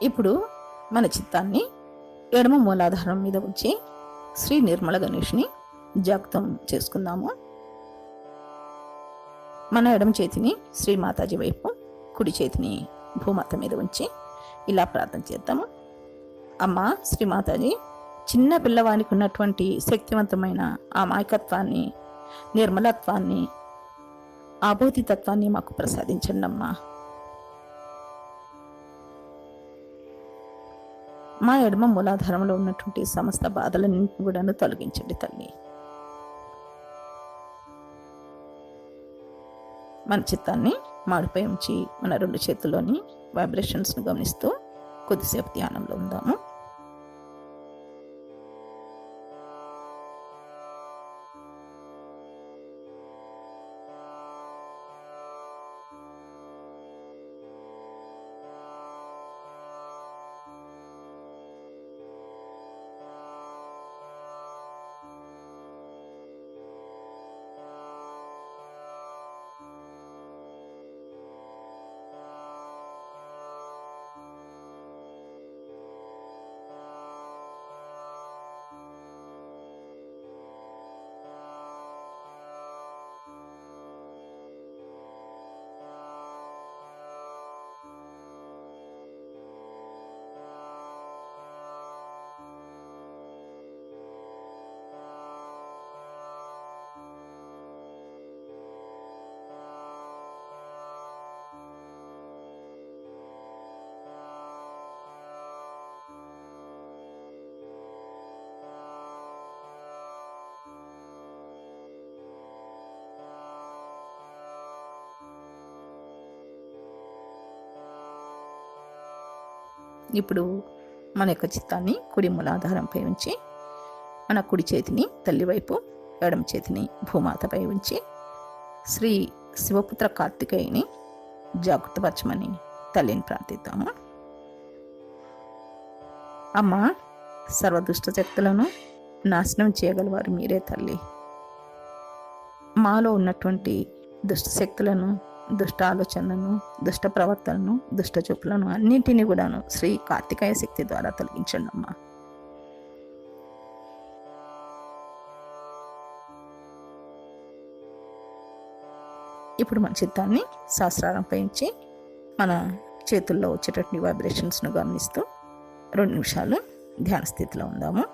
ఇప్పుడు మన చిత్తాన్ని ఎడమ మూలాధారం మీద ఉంచి శ్రీ నిర్మల గణేష్ని జాగృతం చేసుకుందాము. మన ఎడమ చేతిని శ్రీమాతాజీ వైపు, కుడి చేతిని భూమాత మీద ఉంచి ఇలా ప్రార్థన చేద్దాము. అమ్మ శ్రీమాతాజీ, చిన్న పిల్లవానికి ఉన్నటువంటి శక్తివంతమైన అమాయకత్వాన్ని, నిర్మలత్వాన్ని, ఆబోధితత్వాన్ని మాకు ప్రసాదించండి అమ్మా. మా ఎడమ మూలాధారంలో ఉన్నటువంటి సమస్త బాధలన్నీ కూడా తొలగించండి తల్లి. మన చిత్తాన్ని మాడిపై ఉంచి మన 2 చేతుల్లోని వైబ్రేషన్స్ను గమనిస్తూ కొద్దిసేపు ధ్యానంలో ఉందాము. ఇప్పుడు మన యొక్క చిత్తాన్ని కుడి మూలాధారంపై ఉంచి మన కుడి చేతిని తల్లి వైపు, ఎడమ చేతిని భూమాతపై ఉంచి శ్రీ శివపుత్ర కార్తికేయుని జాగృతపరచమని తల్లిని ప్రార్థిద్దాము. అమ్మ, సర్వదుష్ట శక్తులను నాశనం చేయగలవారు మీరే తల్లి. మాలో ఉన్నటువంటి దుష్ట శక్తులను, దుష్ట ఆలోచనలను, దుష్ట ప్రవర్తనను, దుష్ట చూపులను అన్నింటినీ కూడాను శ్రీ కార్తికేయ శక్తి ద్వారా తొలగించండి అమ్మా. ఇప్పుడు మన చిత్తాన్ని సహస్రారంపై ఉంచి మన చేతుల్లో వచ్చేటటువంటి వైబ్రేషన్స్ను గమనిస్తూ 2 నిమిషాలు ధ్యాన స్థితిలో ఉందాము.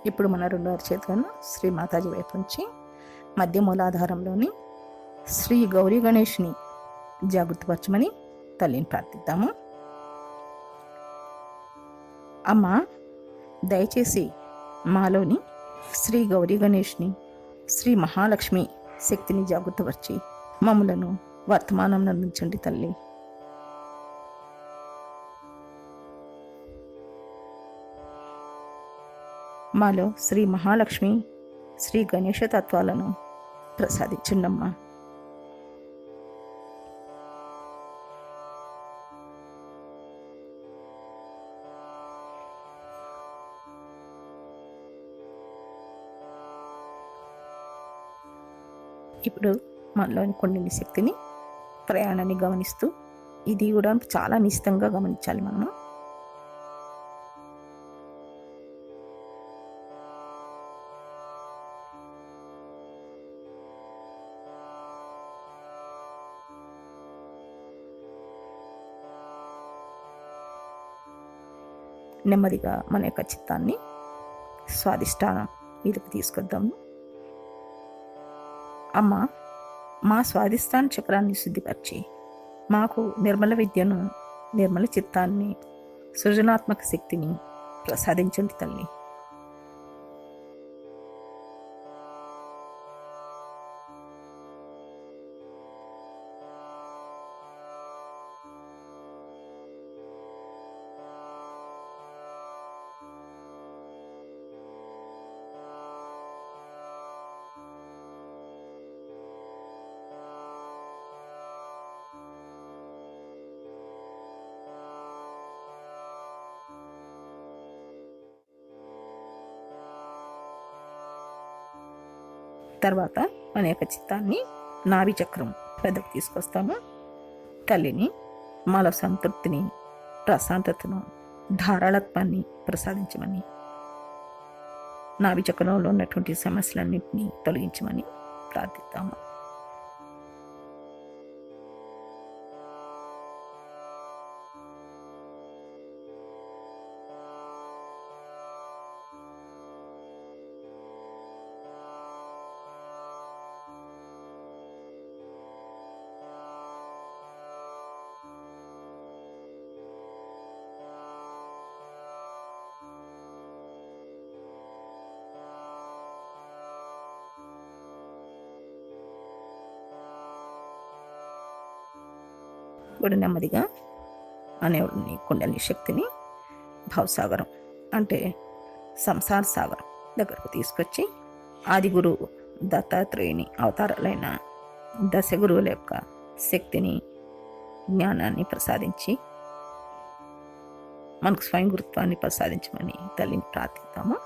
ఇప్పుడు మన 2 అరచేతులను శ్రీ మాతాజీ వైపు ఉంచి మధ్య మూలాధారంలోని శ్రీ గౌరీ గణేష్ని జాగృతపరచమని తల్లిని ప్రార్థిద్దాము. అమ్మ, దయచేసి మాలోని శ్రీ గౌరీ గణేష్ని, శ్రీ మహాలక్ష్మి శక్తిని జాగృతపరిచి మమ్ములను వర్తమానం అందించండి తల్లి. మాలో శ్రీ మహాలక్ష్మి, శ్రీ గణేష తత్వాలను ప్రసాదించండమ్మా. ఇప్పుడు మనలోని కుండలి శక్తిని, ప్రయాణాన్ని గమనిస్తూ, ఇది కూడా చాలా నిశ్చితంగా గమనించాలి మనము. నెమ్మదిగా మన యొక్క చిత్తాన్ని స్వాదిష్టానం మీదకు తీసుకొద్దాము. అమ్మ, మా స్వాదిష్టాన చక్రాన్ని శుద్ధిపరిచి మాకు నిర్మల విద్యను, నిర్మల చిత్తాన్ని, సృజనాత్మక శక్తిని ప్రసాదించండి తల్లి. తర్వాత మన యొక్క చిత్తాన్ని నాభి చక్రం పెద్దకు తీసుకొస్తాము. తల్లిని మాలో సంతృప్తిని, ప్రశాంతతను, ధారాళత్వాన్ని ప్రసాదించమని, నాభి చక్రంలో ఉన్నటువంటి సమస్యలన్నింటినీ తొలగించమని ప్రార్థిద్దాము. ఇప్పుడు నెమ్మదిగా అనేవుడిని కుండలి శక్తిని భవసాగరం అంటే సంసార సాగరం దగ్గరకు తీసుకొచ్చి ఆది గురువు దత్తాత్రేయుని అవతారాలైన దశ గురువుల యొక్క శక్తిని, జ్ఞానాన్ని ప్రసాదించి మనకు స్వయం గురుత్వాన్ని ప్రసాదించమని తల్లిని ప్రార్థిద్దాము.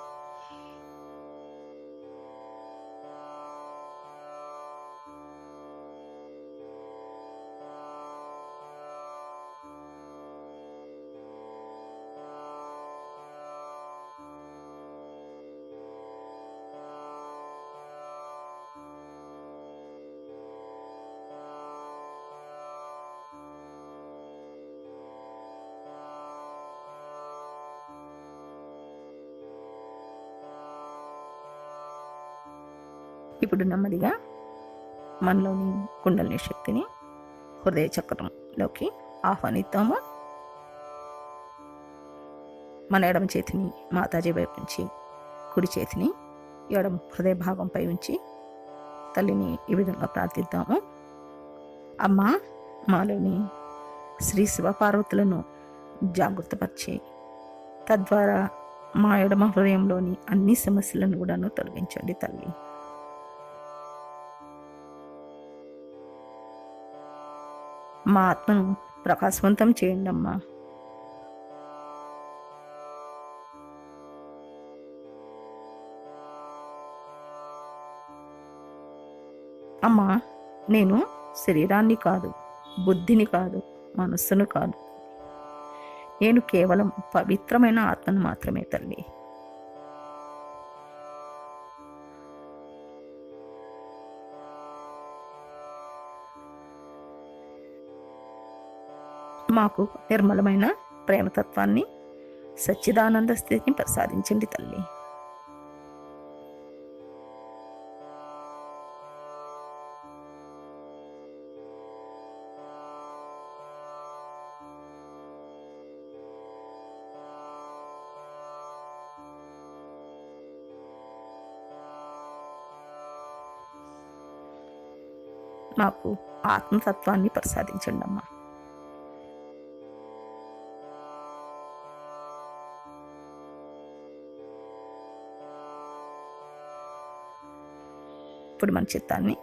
ఇప్పుడు నెమ్మదిగా మనలోని కుండలిని శక్తిని హృదయ చక్రంలోకి ఆహ్వానిద్దాము. మన ఎడమ చేతిని మాతాజీ వైపు ఉంచి, కుడి చేతిని ఎడమ హృదయ భాగంపై ఉంచి తల్లిని ఈ విధంగా ప్రార్థిద్దాము. అమ్మా, మాలోని శ్రీ శివపార్వతులను జాగృతపరిచి తద్వారా మా ఎడమ హృదయంలోని అన్ని సమస్యలను కూడాను తొలగించండి తల్లి. మా ఆత్మను ప్రకాశవంతం చేయండి అమ్మా. అమ్మా, నేను శరీరాన్ని కాదు, బుద్ధిని కాదు, మనస్సును కాదు, నేను కేవలం పవిత్రమైన ఆత్మను మాత్రమే తల్లి. మాకు నిర్మలమైన ప్రేమతత్వాన్ని, సచ్చిదానంద స్థితిని ప్రసాదించండి తల్లి. మాకు ఆత్మతత్వాన్ని ప్రసాదించండి అమ్మా. ఇప్పుడు మన చిత్తాన్ని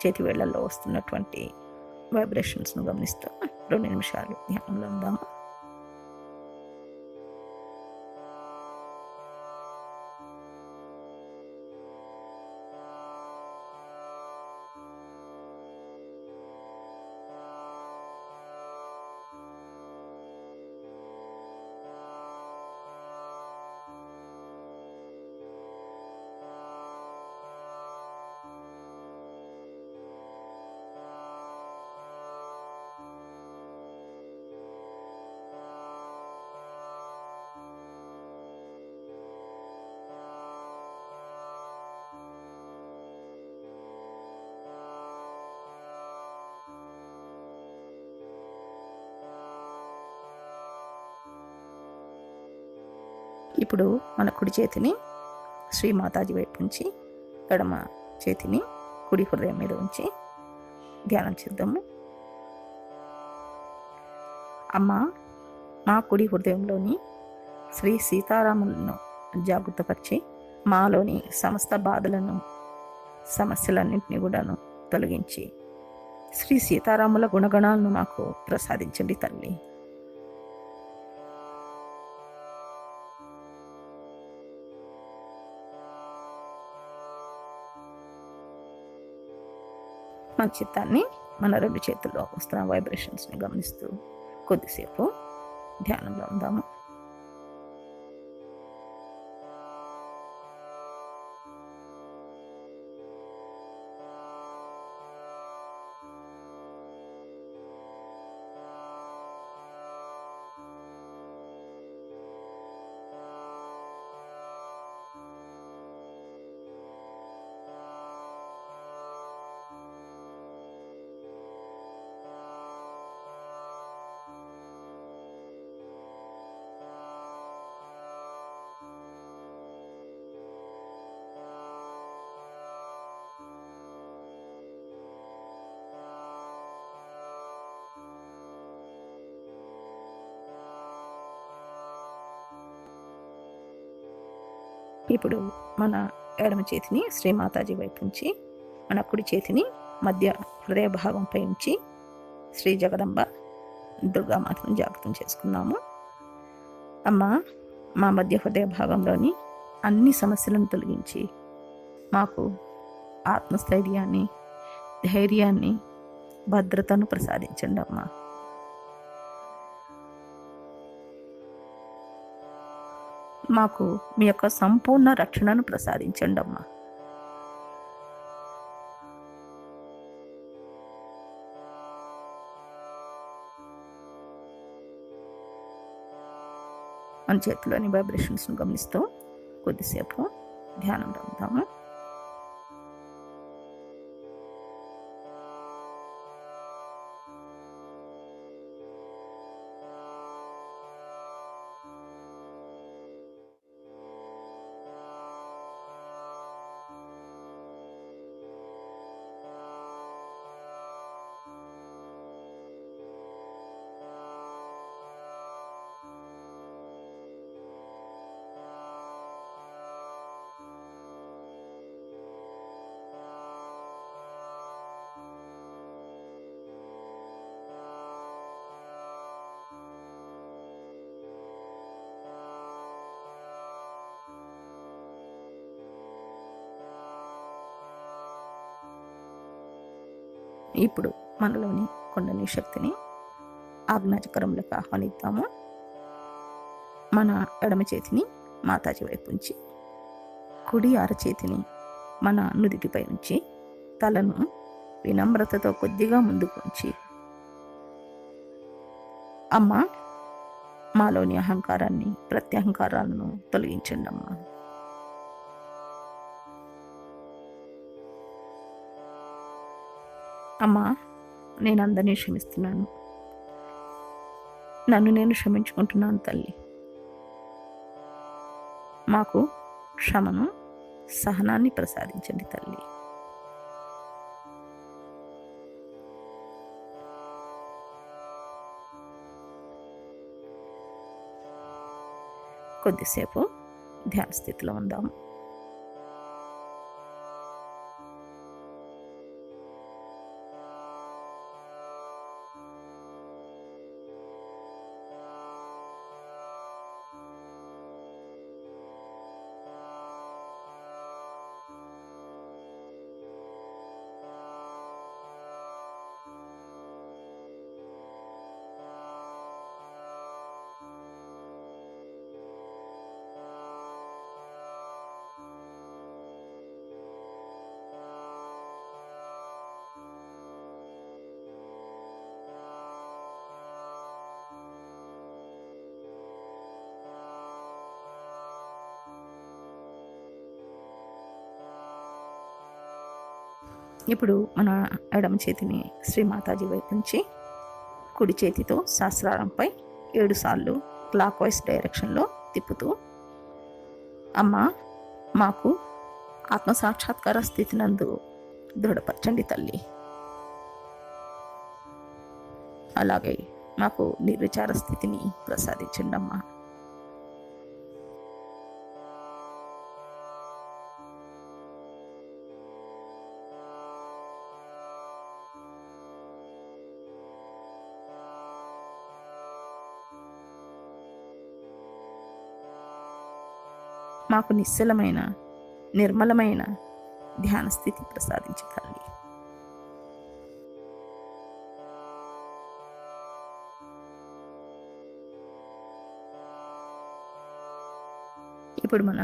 చేతి వేళ్లలో వస్తున్నటువంటి వైబ్రేషన్స్ను గమనిస్తూ 2 నిమిషాలు ధ్యానంలో ఉందాము. ఇప్పుడు మన కుడి చేతిని శ్రీ మాతాజీ వైపు ఉంచి, ఎడమ చేతిని కుడి హృదయం మీద ఉంచి ధ్యానం చేద్దాము. అమ్మా, మా కుడి హృదయంలోని శ్రీ సీతారాములను జాగృతపరిచి మాలోని సమస్త బాధలను, సమస్యలన్నింటినీ కూడాను తొలగించి శ్రీ సీతారాముల గుణగణాలను మాకు ప్రసాదించండి తల్లి. మన చిత్తాన్ని మన 2 చేతుల్లో వస్తున్న వైబ్రేషన్స్ని గమనిస్తూ కొద్దిసేపు ధ్యానంలో ఉందాము. ఇప్పుడు మన ఎడమ చేతిని శ్రీ మాతాజీ వైపు ఉంచి మన కుడి చేతిని మధ్య హృదయ భాగంపై ఉంచి శ్రీ జగదంబ దుర్గామాతను జాగృతం చేసుకున్నాము. అమ్మ, మా మధ్య హృదయ భాగంలోని అన్ని సమస్యలను తొలగించి మాకు ఆత్మస్థైర్యాన్ని, ధైర్యాన్ని, భద్రతను ప్రసాదించండి అమ్మ. మాకు మీ యొక్క సంపూర్ణ రక్షణను ప్రసాదించండి అమ్మా. మన చేతిలోని వైబ్రేషన్స్ను గమనిస్తూ కొద్దిసేపు ధ్యానంలో ఉందాము. ఇప్పుడు మనలోని కుండలి శక్తిని ఆజ్ఞాచక్రంలోకి ఆహ్వానిద్దాము. మన ఎడమ చేతిని మాతాజీ వైపు ఉంచి కుడి అరచేతిని మన నుదిటిపై ఉంచి తలను వినమ్రతతో కొద్దిగా ముందుకు ఉంచి, అమ్మ, మాలోని అహంకారాన్ని, ప్రత్యహంకారాలను తొలగించండి అమ్మ. అమ్మా, నేను అందరినీ క్షమిస్తున్నాను. నన్ను నేను క్షమించుకుంటున్నాను తల్లి. మాకు క్షమను, సహనాన్ని ప్రసాదించండి తల్లి. కొద్దిసేపు ధ్యాన స్థితిలో ఉందాము. ఇప్పుడు మన ఎడమ చేతిని శ్రీ మాతాజీ వైపు నుంచి కుడి చేతితో సహస్రారంపై 7 సార్లు క్లాక్ వైజ్ డైరెక్షన్లో తిప్పుతూ, అమ్మ, మాకు ఆత్మసాక్షాత్కార స్థితి నందు దృఢపరచండి తల్లి. అలాగే మాకు నిర్విచార స్థితిని ప్రసాదించండి అమ్మా. మాకు నిశ్చలమైన, నిర్మలమైన ధ్యాన స్థితి ప్రసాదించు తల్లి. ఇప్పుడు మన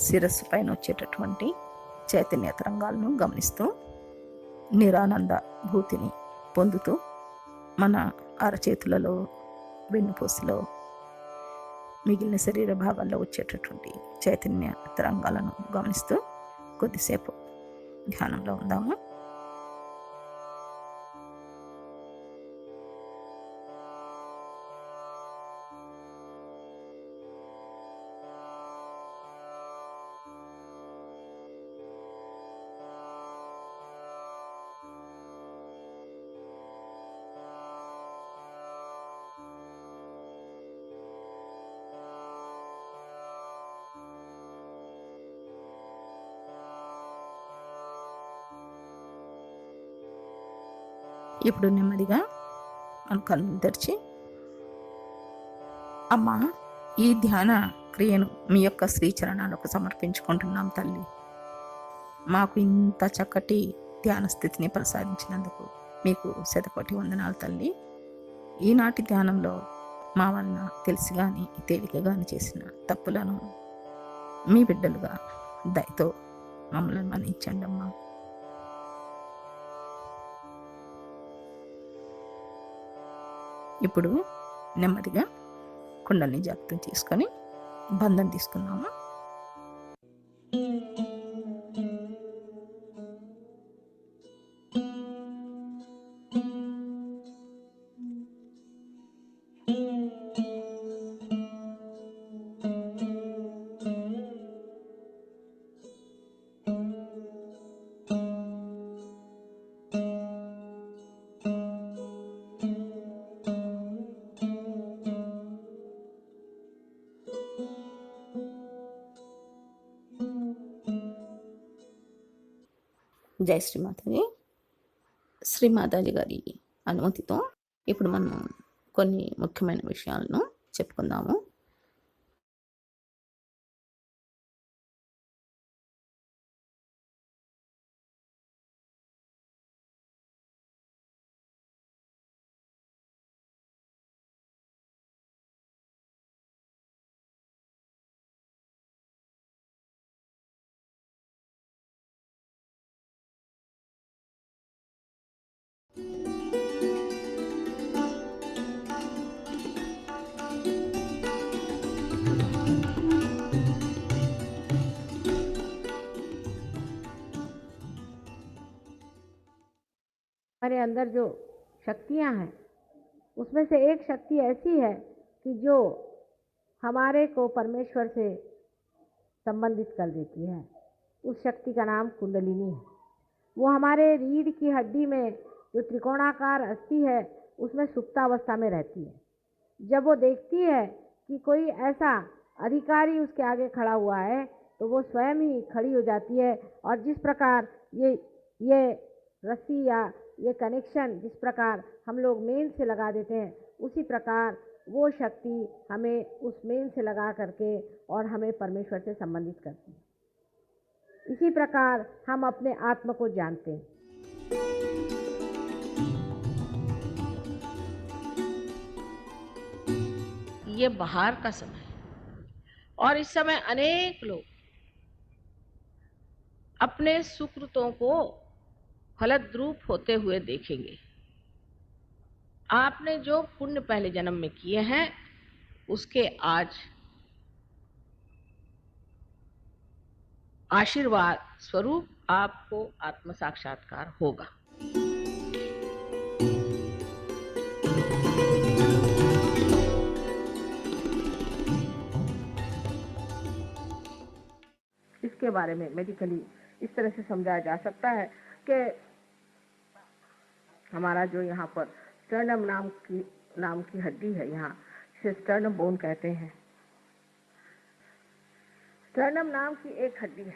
శిరస్సు పైన వచ్చేటటువంటి చైతన్య తరంగాలను గమనిస్తూ నిరానంద భూతిని పొందుతూ మన అరచేతులలో, వెన్నుపూసలో, మిగిలిన శరీర భాగాల్లో వచ్చేటటువంటి చైతన్య తరంగాలను గమనిస్తూ కొద్దిసేపు ధ్యానంలో ఉందాము. ఇప్పుడు నెమ్మదిగా మన కళ్ళు తెరిచి, అమ్మా, ఈ ధ్యాన క్రియను మీ యొక్క శ్రీచరణాలకు సమర్పించుకుంటున్నాం తల్లి. మాకు ఇంత చక్కటి ధ్యాన స్థితిని ప్రసాదించినందుకు మీకు శతకోటి వందనాలు తల్లి. ఈనాటి ధ్యానంలో మా వలన తెలిసి కానీ తేలిక కానీ చేసిన తప్పులను మీ బిడ్డలుగా దయతో మమ్మల్ని మన్నించండి అమ్మా. ఇప్పుడు నెమ్మదిగా కుండల్ని జాగ్రత్త తీసుకొని బంధం తీసుకుందాము. జై శ్రీమాతాజీ. శ్రీమాతాజీ గారి అనుమతితో ఇప్పుడు మనం కొన్ని ముఖ్యమైన విషయాలను చెప్పుకుందాము. हमारे अंदर जो शक्तियाँ हैं उसमें से एक शक्ति ऐसी है कि जो हमारे को परमेश्वर से संबंधित कर देती है। उस शक्ति का नाम कुंडलिनी है। वो हमारे रीढ़ की हड्डी में जो त्रिकोणाकार अस्थि है उसमें सुप्तावस्था में रहती है। जब वो देखती है कि कोई ऐसा अधिकारी उसके आगे खड़ा हुआ है तो वो स्वयं ही खड़ी हो जाती है, और जिस प्रकार ये रस्सी या ये कनेक्शन जिस प्रकार हम लोग मेन से लगा देते हैं, उसी प्रकार वो शक्ति हमें उस मेन से लगा करके और हमें परमेश्वर से संबंधित करती है। इसी प्रकार हम अपने आत्मा को जानते हैं। ये बाहर का समय है और इस समय अनेक लोग अपने सुकृतों को फलद्रूप होते हुए देखेंगे। आपने जो पुण्य पहले जन्म में किए हैं उसके आज आशीर्वाद स्वरूप आपको आत्म साक्षात्कार होगा। इसके बारे में मेडिकली इस तरह से समझाया जा सकता है कि हमारा जो यहाँ पर स्टर्नम नाम की हड्डी है, यहाँ इसे स्टर्नम बोन कहते हैं। स्टर्नम नाम की एक हड्डी है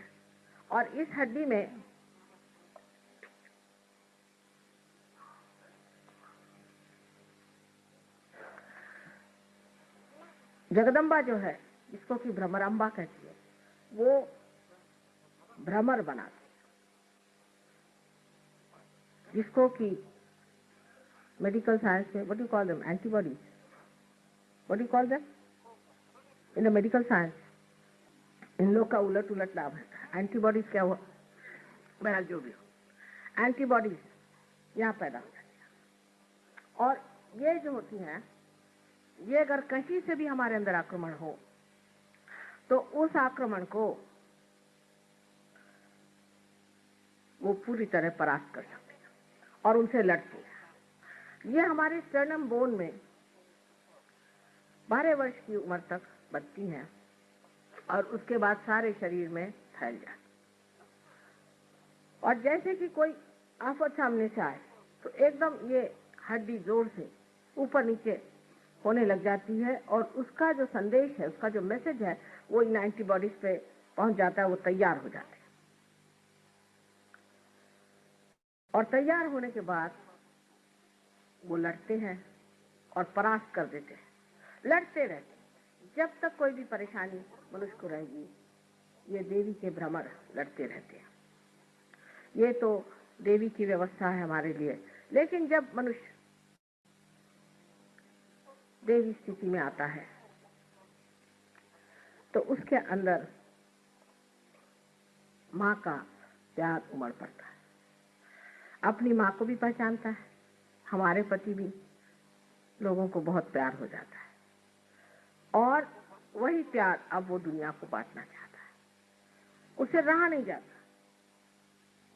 और इस हड्डी में जगदम्बा जो है, जिसको कि भ्रमरांबा कहती है, वो भ्रमर बनाती है, जिसको कि medical science में what do you call them, antibodies, what do you call them in the medical science, इन लोग का उलट उलट लाभ है। एंटीबॉडीज क्या हुआ, बहरहाल जो भी हो, एंटीबॉडीज यहाँ पैदा हो जाती है। और ये जो होती हैं, ये अगर कहीं से भी हमारे अंदर आक्रमण हो तो उस आक्रमण को वो पूरी तरह परास्त कर सकते हैं और उनसे लड़ते हैं। ये हमारे स्टर्नम बोन में 12 वर्ष की उम्र तक बनती हैं और उसके बाद सारे शरीर में फैल जाती। और जैसे कि कोई आफत सामने से आए तो एकदम ये हड्डी जोर से ऊपर नीचे होने लग जाती है और उसका जो संदेश है, उसका जो मैसेज है, वो इन एंटीबॉडीज पे पहुंच जाता है, वो तैयार हो जाते हैं। और तैयार होने के बाद वो लड़ते हैं और परास्त कर देते हैं, लड़ते रहते हैं। जब तक कोई भी परेशानी मनुष्य को रहेगी, ये देवी के भ्रमर लड़ते रहते हैं। ये तो देवी की व्यवस्था है हमारे लिए। लेकिन जब मनुष्य देवी स्थिति में आता है तो उसके अंदर माँ का प्यार उमड़ पड़ता है। अपनी माँ को भी पहचानता है, हमारे प्रति भी लोगों को बहुत प्यार हो जाता है और वही प्यार अब वो दुनिया को बांटना चाहता है। उसे रहा नहीं जाता।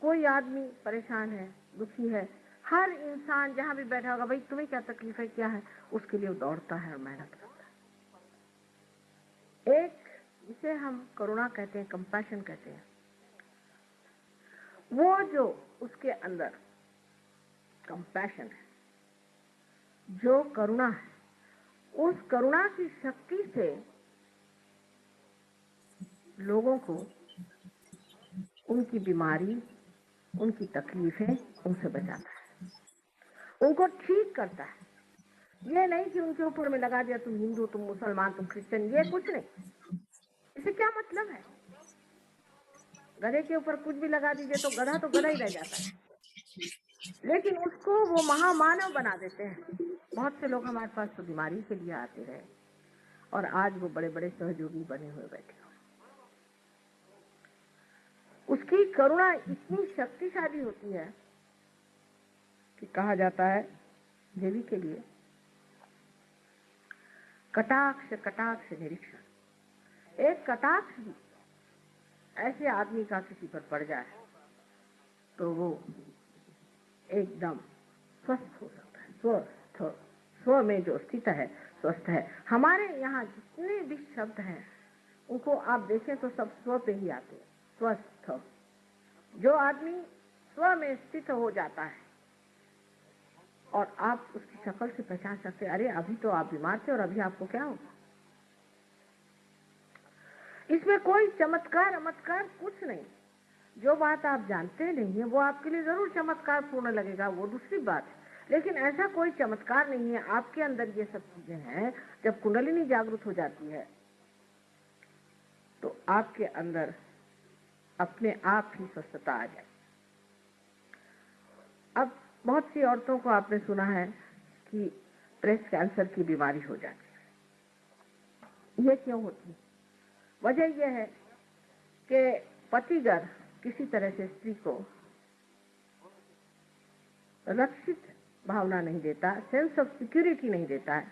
कोई आदमी परेशान है, दुखी है, हर इंसान जहां भी बैठा होगा, भाई तुम्हें क्या तकलीफ है, क्या है, उसके लिए वो दौड़ता है और मेहनत करता है। एक जिसे हम करुणा कहते हैं, कंपैशन कहते हैं, वो जो उसके अंदर कंपैशन है, जो करुणा है, उस करुणा की शक्ति से लोगों को उनकी बीमारी, उनकी तकलीफें, उनसे बचाता है, उनको ठीक करता है। ये नहीं कि उनके ऊपर में लगा दिया तुम हिंदू, तुम मुसलमान, तुम क्रिश्चियन, ये कुछ नहीं। इसे क्या मतलब है? गधे के ऊपर कुछ भी लगा दीजिए तो गधा ही रह जाता है, लेकिन उसको वो महामानव बना देते हैं। बहुत से लोग हमारे पास तो बीमारी के लिए आते रहे और आज वो बड़े बड़े सहयोगी बने हुए बैठे हो। उसकी करुणा इतनी शक्तिशाली होती है कि कहा जाता है देवी के लिए कटाक्ष कटाक्ष निरीक्षण। एक कटाक्ष भी ऐसे आदमी का किसी पर पड़ जाए तो वो एकदम स्वस्थ हो सकता है। स्व में जो स्थित है, स्वस्थ है। हमारे यहाँ जितने भी शब्द हैं उनको आप देखें तो सब स्व पे ही आते हैं। स्वस्थ, जो आदमी स्व में स्थित हो जाता है और आप उसकी शक्ल से पहचान सकते हैं, अरे अभी तो आप बीमार थे और अभी आपको क्या हो। इसमें कोई चमत्कार अमत्कार कुछ नहीं। जो बात आप जानते नहीं है वो आपके लिए जरूर चमत्कार पूर्ण लगेगा, वो दूसरी बात है, लेकिन ऐसा कोई चमत्कार नहीं है। आपके अंदर ये सब चीजें हैं। जब कुंडलिनी जागृत हो जाती है तो आपके अंदर अपने आप ही स्वस्थता आ जाए। अब बहुत सी औरतों को आपने सुना है कि ब्रेस्ट कैंसर की बीमारी हो जाती है। ये क्यों होती है? वजह यह है कि पतिगर किसी तरह से स्त्री को रक्षित भावना नहीं देता, सेंस ऑफ सिक्योरिटी नहीं देता है,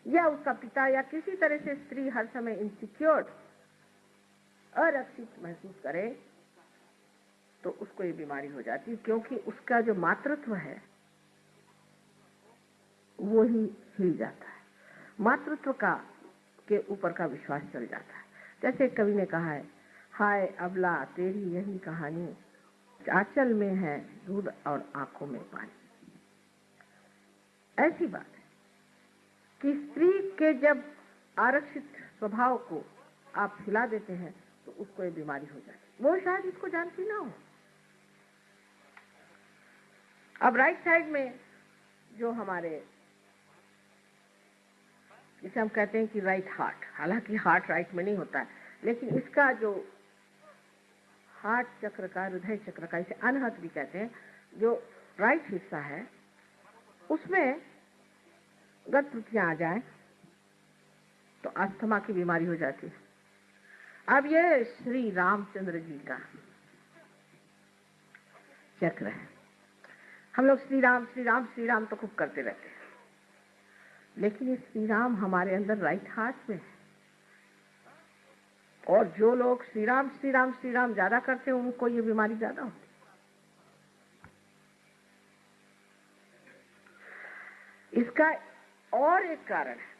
या उसका पिता या किसी तरह से स्त्री हर समय इनसिक्योर, अरक्षित महसूस करे तो उसको ये बीमारी हो जाती है, क्योंकि उसका जो मातृत्व है वो ही हिल जाता है। मातृत्व का के ऊपर का विश्वास चल जाता है। जैसे कवि ने कहा है, हाय अबला तेरी यही कहानी, आंचल में है दूध और आंखों में पानी। ऐसी बात है कि स्त्री के जब आरक्षित स्वभाव को आप हिला देते हैं तो उसको ये बीमारी हो जाती है। वो शायद इसको जानती ना हो। अब राइट साइड में जो हमारे, जिसे हम कहते हैं कि राइट हार्ट, हालांकि हार्ट राइट में नहीं होता है, लेकिन इसका जो हार्ट चक्र का, हृदय चक्र का, इसे अनहत भी कहते हैं, जो राइट हिस्सा है उसमें गत त्रुटियां आ जाए तो अस्थमा की बीमारी हो जाती है। अब ये श्री रामचंद्र जी का चक्र है। हम लोग श्री राम श्री राम श्री राम तो खूब करते रहते हैं, लेकिन ये श्री राम हमारे अंदर राइट हार्ट में है। और जो लोग श्री राम श्री राम श्री राम ज्यादा करते हैं उनको ये बीमारी ज्यादा होती है। इसका और एक कारण है,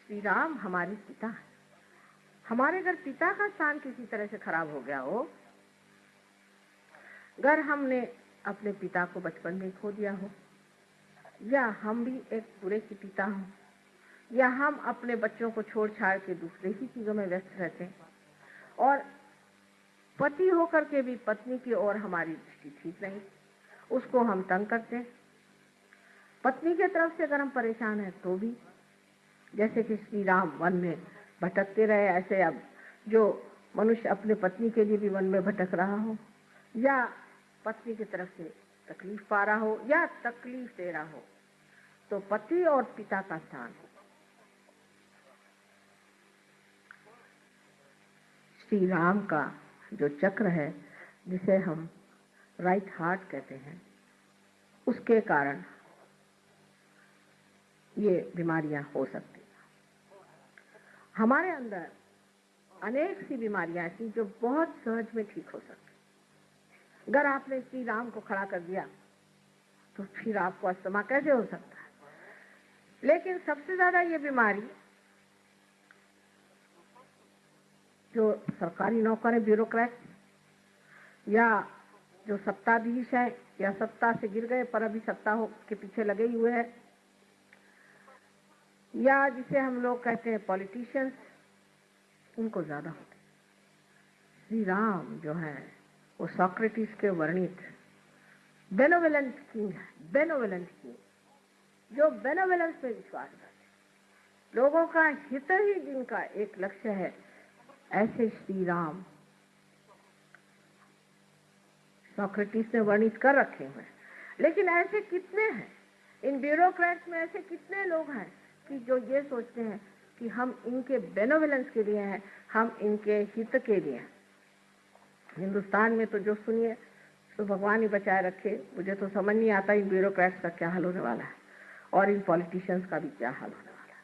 श्री राम हमारे पिता है। हमारे अगर पिता का स्थान किसी तरह से खराब हो गया हो, अगर हमने अपने पिता को बचपन में खो दिया हो, या हम भी एक बुरे के पिता हों, या हम अपने बच्चों को छोड़ छाड़ के दूसरे ही चीजों में व्यस्त रहते हैं, और पति होकर के भी पत्नी की ओर हमारी दृष्टि ठीक नहीं, उसको हम तंग करते हैं। पत्नी की तरफ से अगर हम परेशान हैं तो भी, जैसे कि श्री राम वन में भटकते रहे, ऐसे अब जो मनुष्य अपने पत्नी के लिए भी वन में भटक रहा हो, या पत्नी की तरफ से तकलीफ पा रहा हो या तकलीफ दे रहा हो, तो पति और पिता का स्थान श्री राम का जो चक्र है, जिसे हम राइट हार्ट कहते हैं, उसके कारण ये बीमारियां हो सकती हैं। हमारे अंदर अनेक सी बीमारियां ऐसी जो बहुत सहज में ठीक हो सकती। अगर आपने श्री राम को खड़ा कर दिया तो फिर आपको अस्थमा कैसे हो सकता है? लेकिन सबसे ज्यादा ये बीमारी जो सरकारी नौकर है, ब्यूरोक्रेट, या जो सत्ताधीश है, या सत्ता से गिर गए पर अभी सत्ता हो के पीछे लगे हुए हैं, या जिसे हम लोग कहते हैं पॉलिटिशियंस, उनको ज्यादा होते। श्री राम जो है वो सोक्रेटिस के वर्णित बेनोवेलेंट किंग है, बेनोवेलेंट किंग, जो बेनोवेलेंस में विश्वास करते, लोगों का हित ही जिनका एक लक्ष्य है, ऐसे श्री राम सोक्रेटिस ने वर्णित कर रखे हुए। लेकिन ऐसे कितने हैं इन ब्यूरोक्रेट्स में, ऐसे कितने लोग हैं कि जो ये सोचते हैं कि हम इनके बेनोवेलेंस के लिए हैं, हम इनके हित के लिए हैं। हिंदुस्तान में तो जो सुनिए तो भगवान ही बचाए रखे, मुझे तो समझ नहीं आता इन ब्यूरोक्रेट्स का क्या हाल होने वाला है और इन पॉलिटिशियंस का भी क्या हाल होने वाला है।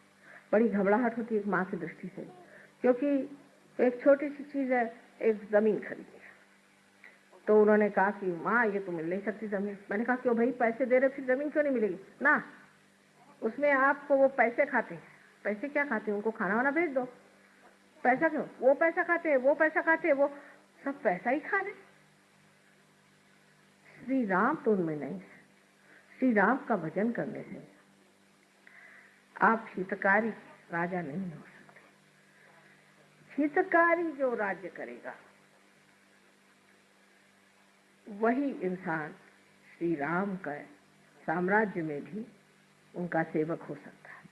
बड़ी घबराहट होती है एक माँ की दृष्टि से, क्योंकि एक छोटी सी चीज है, एक जमीन खरीदी है, तो उन्होंने कहा कि माँ ये तो मिल नहीं सकती जमीन। मैंने कहा क्यों भाई, पैसे दे रहे फिर जमीन क्यों नहीं मिलेगी? ना, उसमें आपको वो पैसे खाते हैं। पैसे क्या खाते हैं? उनको खाना वाना भेज दो। पैसा क्यों? वो पैसा खाते हैं, वो पैसा खाते हैं, वो सब पैसा ही खा रहे। श्री राम तो उनमें नहीं है। श्री राम का भजन करने से आप हितकारी राजा नहीं हो सकते। हितकारी जो राज्य करेगा वही इंसान श्री राम का साम्राज्य में भी उनका सेवक हो सकता है।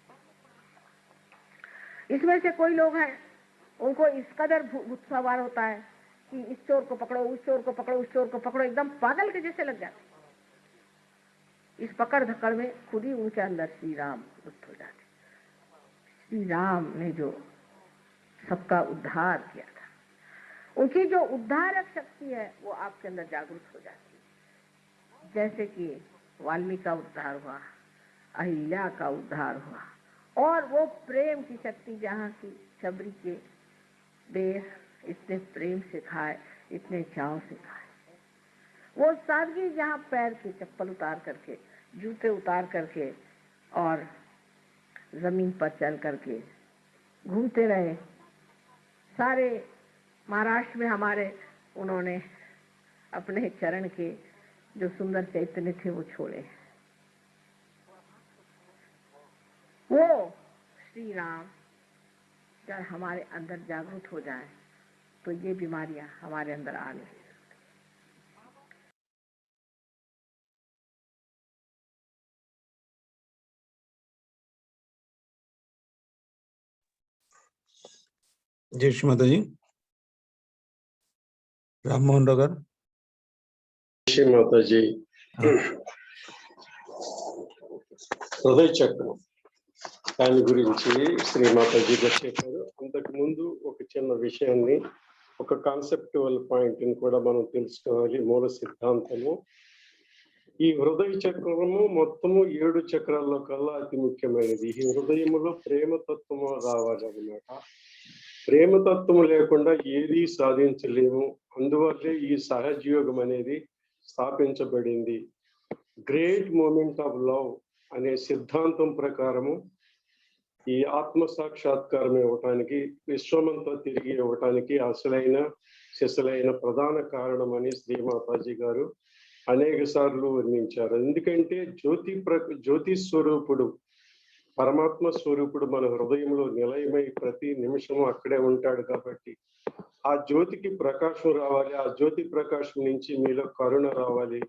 इसमें से कोई लोग हैं, उनको इस कदर भूत सवार होता है कि इस चोर को पकड़ो, उस चोर को पकड़ो, उस चोर को पकड़ो, एकदम पागल के जैसे लग जाते। इस पकड़ धकड़ में खुद ही उनके अंदर श्री राम लुप्त हो जाते। श्री राम ने जो सबका उद्धार किया था, उनकी जो उद्धारक शक्ति है वो आपके अंदर जागृत हो जाती है। जैसे कि वाल्मीकि का उद्धार हुआ, अहिल्या का उद्धार हुआ, और वो प्रेम की शक्ति जहाँ की शबरी के बेर इतने प्रेम से खाए, इतने चाव से खाए, वो सादगी जहाँ पैर के चप्पल उतार करके, जूते उतार करके और जमीन पर चल करके घूमते रहे। सारे महाराष्ट्र में हमारे उन्होंने अपने चरण के जो सुंदर चैतन्य थे वो छोड़े। वो श्री राम अगर हमारे अंदर जागृत हो जाए तो ये बीमारियां हमारे अंदर आ नहीं। जी श्रीमाता जी, राम मोहन डगर। माता जी, हृदय चक्र దాని గురించి శ్రీమాతాజీ గారు చెప్పారు. అంతకు ముందు ఒక చిన్న విషయాన్ని, ఒక కాన్సెప్టువల్ పాయింట్ ని కూడా మనం తెలుసుకోవాలి. మూల సిద్ధాంతము, ఈ హృదయ చక్రము మొత్తము 7 చక్రాల్లో కల్లా అతి ముఖ్యమైనది. ఈ హృదయములో ప్రేమతత్వము రావాలన్నమాట. ప్రేమతత్వం లేకుండా ఏది సాధించలేము. అందువల్లే ఈ సహజయోగం అనేది స్థాపించబడింది. గ్రేట్ మూమెంట్ ఆఫ్ లవ్ అనే సిద్ధాంతం ప్రకారము ఈ ఆత్మ సాక్షాత్కారం ఇవ్వటానికి, విశ్వమంతా తిరిగి ఇవ్వటానికి సిసలైన ప్రధాన కారణం అని శ్రీమాతాజీ గారు అనేక సార్లు వర్ణించారు. ఎందుకంటే జ్యోతి స్వరూపుడు, పరమాత్మ స్వరూపుడు మన హృదయంలో నిలయమై ప్రతి నిమిషము అక్కడే ఉంటాడు. కాబట్టి ఆ జ్యోతికి ప్రకాశం రావాలి. ఆ జ్యోతి ప్రకాశం నుంచి మీలో కరుణ రావాలి,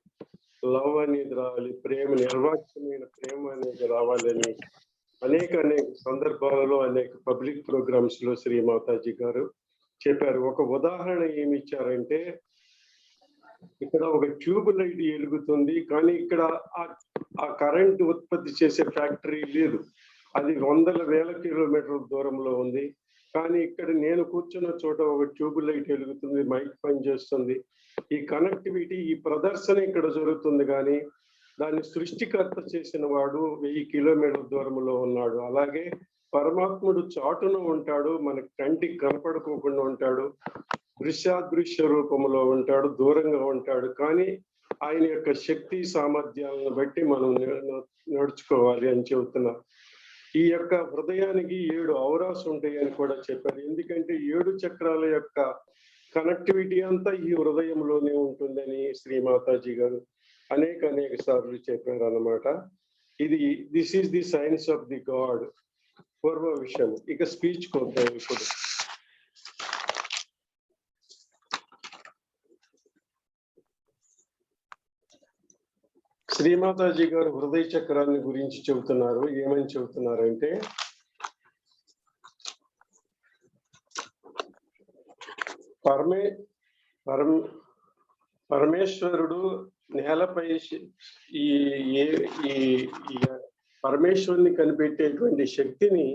లవ్ అనేది రావాలి, ప్రేమ, నిర్వాచ్యమైన ప్రేమ అనేది రావాలని అనేక సందర్భాలలో అనేక పబ్లిక్ ప్రోగ్రామ్స్ లో శ్రీమాతాజీ గారు చెప్పారు. ఒక ఉదాహరణ ఏమి ఇచ్చారంటే, ఇక్కడ ఒక ట్యూబ్ లైట్ వెలుగుతుంది, కానీ ఇక్కడ ఆ కరెంట్ ఉత్పత్తి చేసే ఫ్యాక్టరీ లేదు. అది వందల వేల కిలోమీటర్ల దూరంలో ఉంది. కానీ ఇక్కడ నేను కూర్చున్న చోట ఒక ట్యూబ్ లైట్ వెలుగుతుంది, మైక్ పనిచేస్తుంది. ఈ కనెక్టివిటీ, ఈ ప్రదర్శన ఇక్కడ జరుగుతుంది, కానీ దాన్ని సృష్టికర్త చేసిన వాడు 1000 కిలోమీటర్ల దూరంలో ఉన్నాడు. అలాగే పరమాత్ముడు చాటున ఉంటాడు, మన కంటికి కనపడుకోకుండా ఉంటాడు, దృశ్యాదృశ్య రూపంలో ఉంటాడు, దూరంగా ఉంటాడు. కానీ ఆయన యొక్క శక్తి సామర్థ్యాలను బట్టి మనం నడుచుకోవాలి అని చెబుతున్నారు. ఈ యొక్క హృదయానికి 7 ఔరాస్ ఉంటాయి అని కూడా చెప్పారు. ఎందుకంటే 7 చక్రాల యొక్క కనెక్టివిటీ అంతా ఈ హృదయంలోనే ఉంటుందని శ్రీమాతాజీ గారు అనేక సార్లు చెప్పారు అన్నమాట. This is the science of the God పూర్వ విషయం. ఇక స్పీచ్ కొద్దాం ఇప్పుడు. శ్రీమాతాజీ గారు హృదయ చక్రాన్ని గురించి చెబుతున్నారు. ఏమని చెబుతున్నారంటే, పరమేశ్వరుడు నేలపై ఈ పరమేశ్వరుని కనిపెట్టేటువంటి శక్తిని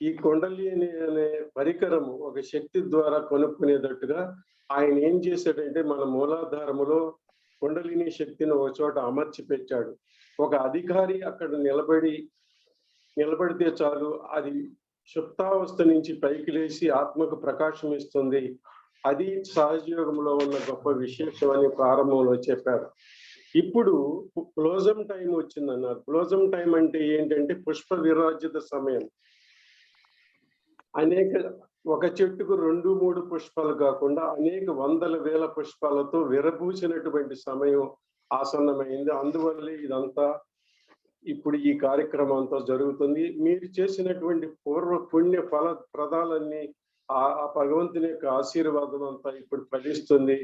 ఈ కుండలి అనే పరికరము ఒక శక్తి ద్వారా కొనుక్కునేటట్టుగా ఆయన ఏం చేశాడంటే, మన మూలాధారములో కుండలిని శక్తిని ఒక చోట అమర్చి పెట్టాడు. ఒక అధికారి అక్కడ నిలబడితే చాలు, అది సుప్తావస్థ నుంచి పైకి లేచి ఆత్మకు ప్రకాశం ఇస్తుంది. అది సహజయోగంలో ఉన్న గొప్ప విశేషం అని ప్రారంభంలో చెప్పారు. ఇప్పుడు ప్లోజం టైం వచ్చిందన్నారు. ప్లోజం టైం అంటే ఏంటంటే పుష్ప విరాజిత సమయం. ఒక చెట్టుకు 2-3 పుష్పాలు కాకుండా అనేక వందల వేల పుష్పాలతో విరబూసినటువంటి సమయం ఆసన్నమైంది. అందువల్లే ఇదంతా ఇప్పుడు ఈ కార్యక్రమం అంతా జరుగుతుంది. మీరు చేసినటువంటి పూర్వ పుణ్య ప్రదాలన్నీ ఆ భగవంతుని యొక్క ఆశీర్వాదం అంతా ఇప్పుడు ఫలిస్తుంది.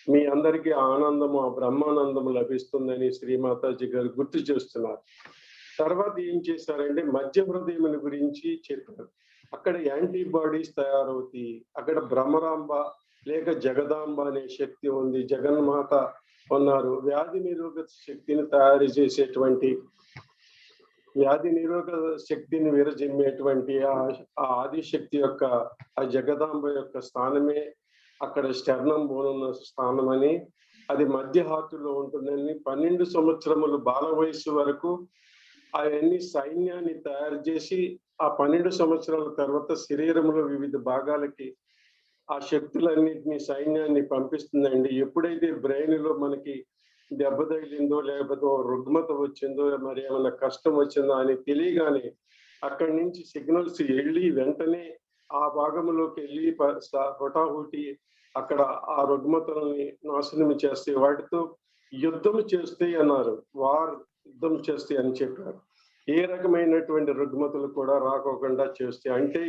మీ అందరికీ ఆనందము, ఆ బ్రహ్మానందము లభిస్తుందని శ్రీమాతాజీ గారు గుర్తు చేస్తున్నారు. తర్వాత ఏం చేశారంటే మధ్య హృదయం గురించి చెప్పారు. అక్కడ యాంటీబాడీస్ తయారవుతాయి. అక్కడ భ్రమరాంబ లేక జగదాంబ అనే శక్తి ఉంది, జగన్మాత ఉన్నారు. వ్యాధి నిరోధక శక్తిని తయారు చేసేటువంటి, వ్యాధి నిరోధక శక్తిని విరజిమ్మేటువంటి ఆ ఆదిశక్తి యొక్క, ఆ జగదాంబ యొక్క స్థానమే అక్కడ స్టర్నం బోనున్న స్థానం అని, అది మధ్య హార్టులో ఉంటుందని, 12 సంవత్సరములు బాల వయసు వరకు అవన్నీ సైన్యాన్ని తయారు చేసి ఆ 12 సంవత్సరాల తర్వాత శరీరంలో వివిధ భాగాలకి ఆ శక్తులన్నింటినీ, సైన్యాన్ని పంపిస్తుందండి. ఎప్పుడైతే బ్రెయిన్ లో మనకి దెబ్బ తగిలిందో, లేకపోతే రుగ్మత వచ్చిందో, మరి ఏమైనా కష్టం వచ్చిందో అని తెలియగానే అక్కడి నుంచి సిగ్నల్స్ వెళ్ళి వెంటనే ఆ భాగంలోకి వెళ్ళి హుటాహుటి అక్కడ ఆ రుగ్మతల్ని నాశనం చేస్తే, వాటితో యుద్ధం చేస్తే అన్నారు. యుద్ధం చేస్తే అని చెప్పారు. ఏ రకమైనటువంటి రుగ్మతలు కూడా రాకోకుండా చేస్తే, అంటే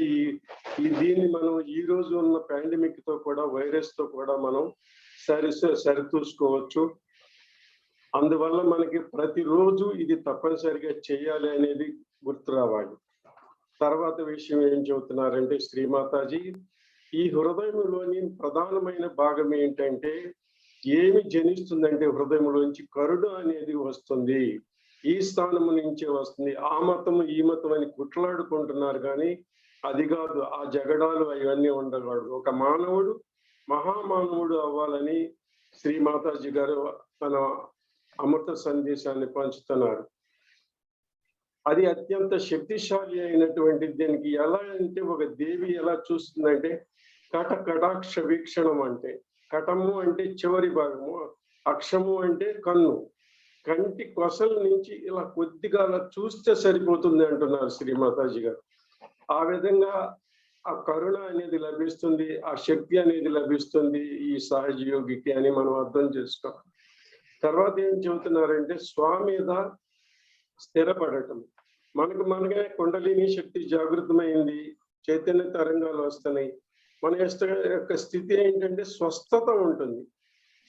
దీన్ని మనం ఈ రోజు ఉన్న పాండమిక్ తో కూడా, వైరస్ తో కూడా మనం సరితూసుకోవచ్చు. అందువల్ల మనకి ప్రతిరోజు ఇది తప్పనిసరిగా చేయాలి అనేది గుర్తు రావాలి. తర్వాత విషయం ఏం చెబుతున్నారంటే శ్రీమాతాజీ, ఈ హృదయంలోని ప్రధానమైన భాగం ఏంటంటే, ఏమి జనిస్తుందంటే హృదయంలోంచి కరుణ అనేది వస్తుంది. ఈ స్థానము నుంచే వస్తుంది. ఆ మతము ఈ మతం అని కుట్లాడుకుంటున్నారు, కానీ అది కాదు. ఆ జగడాలు అవన్నీ ఉండకూడదు. ఒక మానవుడు మహామానవుడు అవ్వాలని శ్రీ మాతాజీ గారు తన అమృత సందేశాన్ని పంచుతున్నారు. అది అత్యంత శక్తిశాలి అయినటువంటి, దీనికి ఎలా అంటే ఒక దేవి ఎలా చూస్తుందంటే కటాక్ష వీక్షణం. అంటే కటము అంటే చివరి భాగము, అక్షము అంటే కన్ను, కంటి కొసల నుంచి ఇలా కొద్దిగా అలా చూస్తే సరిపోతుంది అంటున్నారు శ్రీ మాతాజీ గారు. ఆ విధంగా ఆ కరుణ అనేది లభిస్తుంది, ఆ శక్తి అనేది లభిస్తుంది ఈ సహజ యోగికి అని మనం అర్థం చేసుకోవాలి. తర్వాత ఏం చెబుతున్నారంటే స్వామీద స్థిరపడటం. మనకే కుండలిని శక్తి జాగృతమైంది, చైతన్య తరంగాలు వస్తున్నాయి. మన యొక్క స్థితి ఏంటంటే స్వస్థత ఉంటుంది.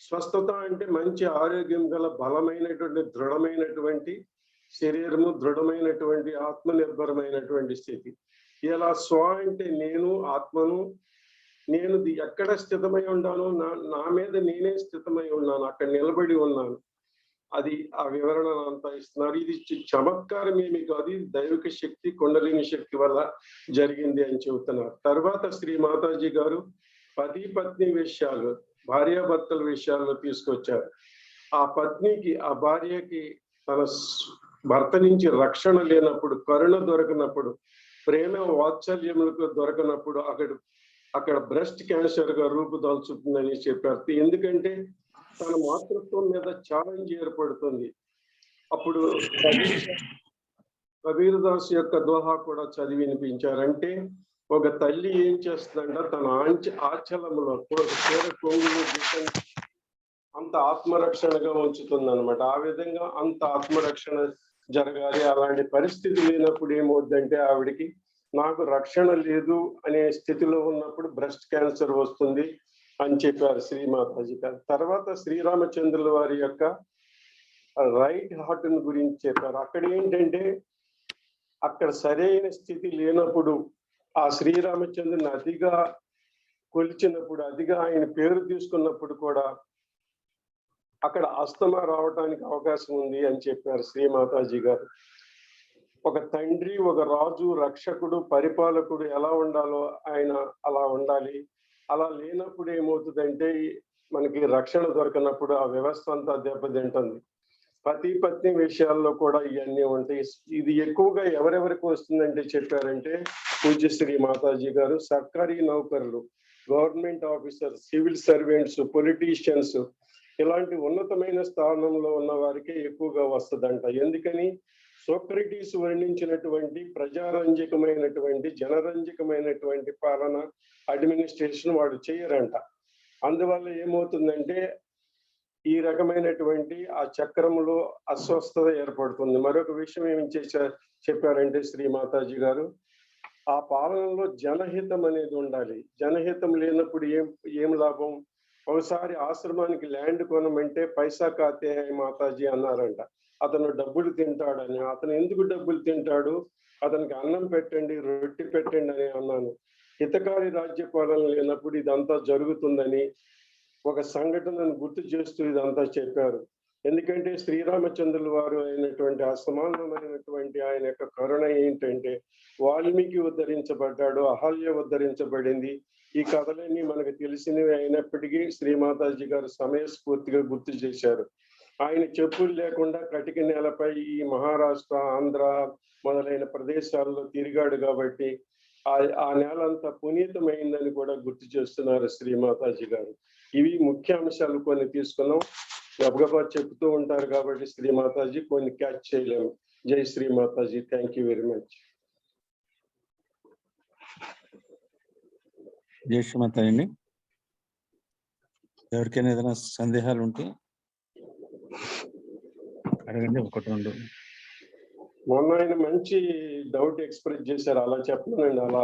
స్వస్థత అంటే మంచి ఆరోగ్యం గల బలమైనటువంటి దృఢమైనటువంటి శరీరము, దృఢమైనటువంటి ఆత్మనిర్భరమైనటువంటి స్థితి. ఇలా స్వ అంటే నేను, ఆత్మను, నేను ఎక్కడ స్థితమై ఉన్నాను, నా మీద నేనే స్థితమై ఉన్నాను, అక్కడ నిలబడి ఉన్నాను. అది ఆ వివరణ అంతా ఇస్తున్నారు. ఇది చమత్కారం ఏమి కాదు, ఇది దైవిక శక్తి, కుండలిని శక్తి వల్ల జరిగింది అని చెబుతున్నారు. తర్వాత శ్రీ మాతాజీ గారు పతి పత్ని విషయాలు, భార్యాభర్తల విషయాల్లో తీసుకొచ్చారు. ఆ పత్నికి, ఆ భార్యకి తన భర్త నుంచి రక్షణ లేనప్పుడు, కరుణ దొరకనప్పుడు, ప్రేమ వాత్సల్యములకు దొరకనప్పుడు అక్కడ బ్రెస్ట్ క్యాన్సర్ గా రూపుదాల్చుతుందని చెప్పారు. ఎందుకంటే తన మాతృత్వం మీద ఛాలెంజ్ ఏర్పడుతుంది. అప్పుడు కబీర్ దాస్ యొక్క దోహా కూడా చదివి వినిపించారంటే ఒక తల్లి ఏం చేస్తుందంటే తన ఆచలములో అంత ఆత్మరక్షణగా ఉంచుతుంది అనమాట. ఆ విధంగా అంత ఆత్మరక్షణ జరగాలి. అలాంటి పరిస్థితి లేనప్పుడు ఏమవుద్దంటే ఆవిడికి నాకు రక్షణ లేదు అనే స్థితిలో ఉన్నప్పుడు బ్రెస్ట్ క్యాన్సర్ వస్తుంది అని చెప్పారు శ్రీ మాతాజీ గారు. తర్వాత శ్రీరామచంద్రుల వారి యొక్క రైట్ హార్ట్ గురించి చెప్పారు. అక్కడ ఏంటంటే అక్కడ సరైన స్థితి లేనప్పుడు ఆ శ్రీరామచంద్రుని అతిగా కొలిచినప్పుడు, అతిగా ఆయన పేరు తీసుకున్నప్పుడు కూడా అక్కడ అస్తమా రావడానికి అవకాశం ఉంది అని చెప్పారు శ్రీ మాతాజీ గారు. ఒక తండ్రి, ఒక రాజు, రక్షకుడు, పరిపాలకుడు ఎలా ఉండాలో ఆయన అలా ఉండాలి. అలా లేనప్పుడు ఏమవుతుందంటే మనకి రక్షణ దొరకనప్పుడు ఆ వ్యవస్థ అంతా దెబ్బతింటుంది. పతి పత్ని విషయాల్లో కూడా ఇవన్నీ ఉంటాయి. ఇది ఎక్కువగా ఎవరెవరికి వస్తుందంటే చెప్పారంటే పూజ్య శ్రీ మాతాజీ గారు సర్కారీ నౌకరులు, government officers, civil servants, politicians, ఇలాంటి ఉన్నతమైన స్థానంలో ఉన్న వారికే ఎక్కువగా వస్తుందంట. ఎందుకని సోక్రటీస్ వర్ణించినటువంటి ప్రజారంజకమైనటువంటి జనరంజకమైనటువంటి పాలన, అడ్మినిస్ట్రేషన్ వాడు చేయరంట. అందువల్ల ఏమవుతుందంటే ఈ రకమైనటువంటి ఆ చక్రములో అస్వస్థత ఏర్పడుతుంది. మరొక విషయం ఏమి చెప్పారంటే శ్రీ మాతాజీ గారు ఆ పాలనలో జనహితం అనేది ఉండాలి. జనహితం లేనప్పుడు ఏం లాభం? ఒకసారి ఆశ్రమానికి ల్యాండ్ కొనమంటే పైసా కాతే మాతాజీ అన్నారంట. అతను డబ్బులు తింటాడని. అతను ఎందుకు డబ్బులు తింటాడు? అతనికి అన్నం పెట్టండి, రొట్టె పెట్టండి అని అన్నాను. హితకారి రాజ్యపాలన లేనప్పుడు ఇదంతా జరుగుతుందని ఒక సంఘటనను గుర్తు చేస్తూ ఇదంతా చెప్పారు. ఎందుకంటే శ్రీరామచంద్రుల వారు అయినటువంటి అసమానమైనటువంటి ఆయన యొక్క కరుణ ఏంటంటే వాల్మీకి ఉద్ధరించబడ్డాడు, అహల్య ఉద్ధరించబడింది. ఈ కథలన్నీ మనకు తెలిసినవి అయినప్పటికీ శ్రీమాతాజీ గారు సమయస్ఫూర్తిగా గుర్తు చేశారు. ఆయన చెప్పులు లేకుండా కటిక నేలపై ఈ మహారాష్ట్ర, ఆంధ్ర మొదలైన ప్రదేశాల్లో తిరిగాడు కాబట్టి ఆ నేల అంతా పునీతమైందని కూడా గుర్తు చేస్తున్నారు శ్రీమాతాజీ గారు. ఇవి ముఖ్య అంశాలు కొన్ని తీసుకున్నాం. గబగబా చెప్తూ ఉంటారు కాబట్టి శ్రీమాతాజీ కొన్ని క్యాచ్ చేయలేము. జై Shri Mataji. Thank you very much. జై శ్రీమాతాజీ. ఎవరికైనా ఏదైనా సందేహాలు ఉంటే అడగండి. ఒకటి రెండు. మొన్న ఆయన మంచి డౌట్ ఎక్స్ప్రెస్ చేశారు, అలా చెప్పనండి. అలా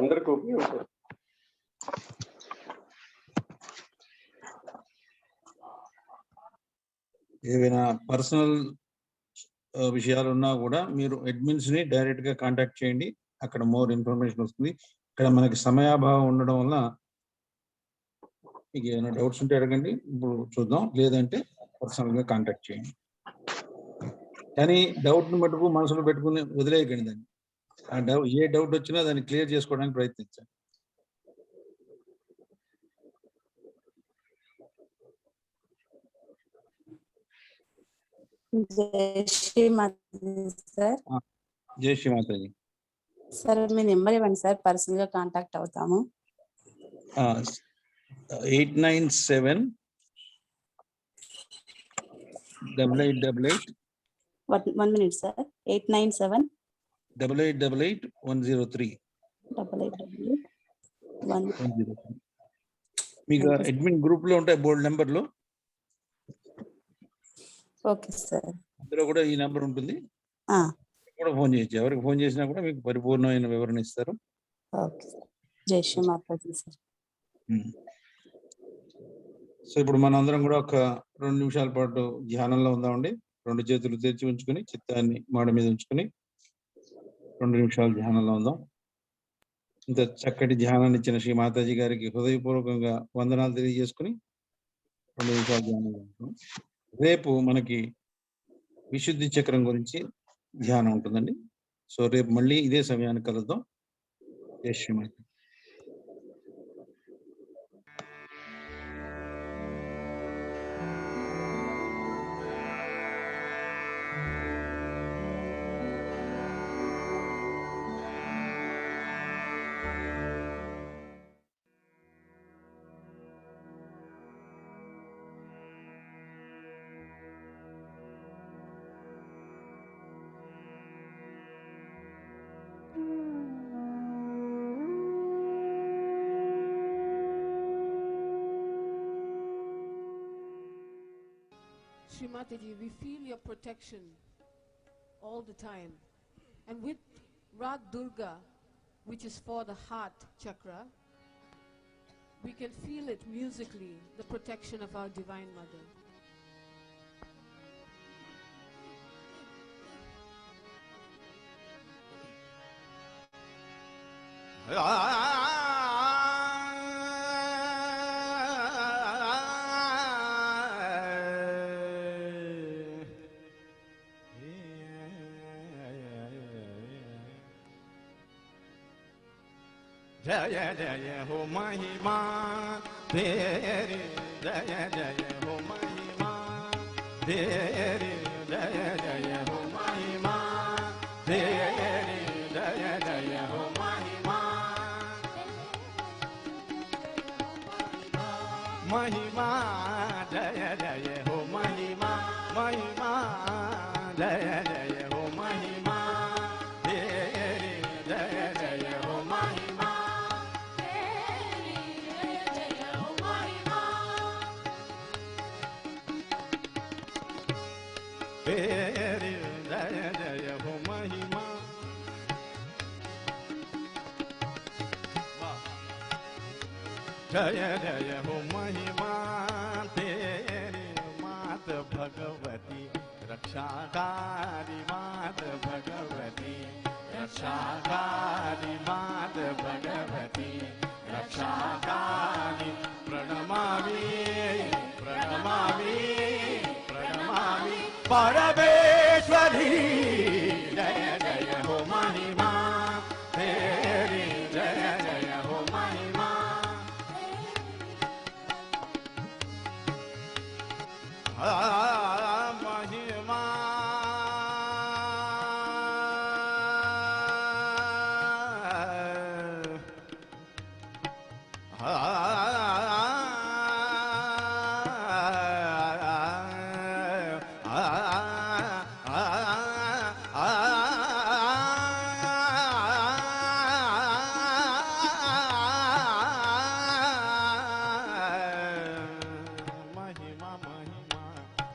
అందరికి ఉపయోగపడుతుంది. ఏవైనా పర్సనల్ విషయాలు ఉన్నా కూడా మీరు అడ్మిన్స్ ని డైరెక్ట్ గా కాంటాక్ట్ చేయండి. అక్కడ మోర్ ఇన్ఫర్మేషన్ వస్తుంది. ఇక్కడ మనకి సమయాభావం ఉండడం వల్ల మీకు ఏమైనా డౌట్స్ ఉంటే అడగండి, ఇప్పుడు చూద్దాం. లేదంటే పర్సనల్ గా కాంటాక్ట్ చేయండి. కానీ డౌట్ని మటుకు మనసులో పెట్టుకుని వదిలేయకండి దాన్ని. ఆ ఏ డౌట్ వచ్చినా దాన్ని క్లియర్ చేసుకోవడానికి ప్రయత్నించండి. జై శ్రీ మాతాజీ సార్. జై శ్రీ మాతాజీ. సార్ మీ నెంబర్ ఇవ్వండి సార్, పర్సనల్ గా కాంటాక్ట్ అవుతాము. 897 8888 1 minute సార్. 897 8888 103 103. మీకు అడ్మిన్ గ్రూప్ లో ఉంటాయి బోర్డు నెంబర్లు. Okay sir. అందులో కూడా ఈ నెంబర్ ఉంటుంది, కూడా ఫోన్ చేయొచ్చు. ఎవరికి ఫోన్ చేసినా కూడా మీకు పరిపూర్ణమైన వివరణ ఇస్తారు. ఓకే. జై శ్రీ మాతాజీ సార్. సో ఇప్పుడు మనం అందరం కూడా ఒక 2 నిమిషాల పాటు ధ్యానంలో ఉందామండి. 2 చేతులు తెరిచి ఉంచుకొని చిత్తాన్ని మాడ మీద ఉంచుకొని 2 నిమిషాలు ధ్యానంలో ఉందాం. ఇంత చక్కటి ధ్యానాన్ని ఇచ్చిన శ్రీ మాతాజీ గారికి హృదయపూర్వకంగా వందనాలు తెలియజేసుకుని 2 నిమిషాలు ధ్యానంలో ఉంటాం. రేపు మనకి విశుద్ధి చక్రం గురించి ధ్యానం ఉంటుందండి. సో రేపు మళ్ళీ ఇదే సమయానికి కలుద్దాం. జై Shri Mataji. Shrimataji, we feel your protection all the time. And with Rag Durga, which is for the heart chakra, we can feel it musically, the protection of our Divine Mother. जय जय हो महिमा तेरी, जय जय हो महिमा तेरी, जय जय हो महिमा तेरी, जय जय हो महिमा महिमा, जय जय हो महिमा महिमा, जय जय हो महिमा तेरी, जय जय हो महिमा तेरी, जय जय हो महिमा। जय जय हो महिमा तेरी, मात भगवती रक्षाकारी, मात भगवती रक्षाकारी, मात भगवती रक्षाकारी, प्रणमामि प्रणमामि प्रणमामि परमेश्वरी, जय जय हो महिमा तेरी, जय जय हो महिमा महिमा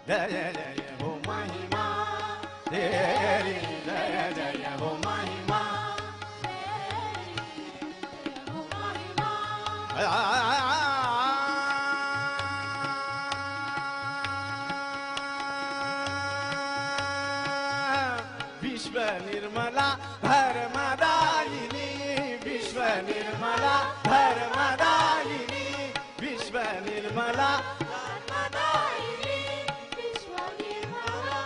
जय जय हो महिमा तेरी, जय जय हो महिमा विश्व निर्मला धर्मदायिनी, विश्व निर्मला धर्मदायिनी, विश्व निर्मला धर्मदायिनी, विश्व निर्मला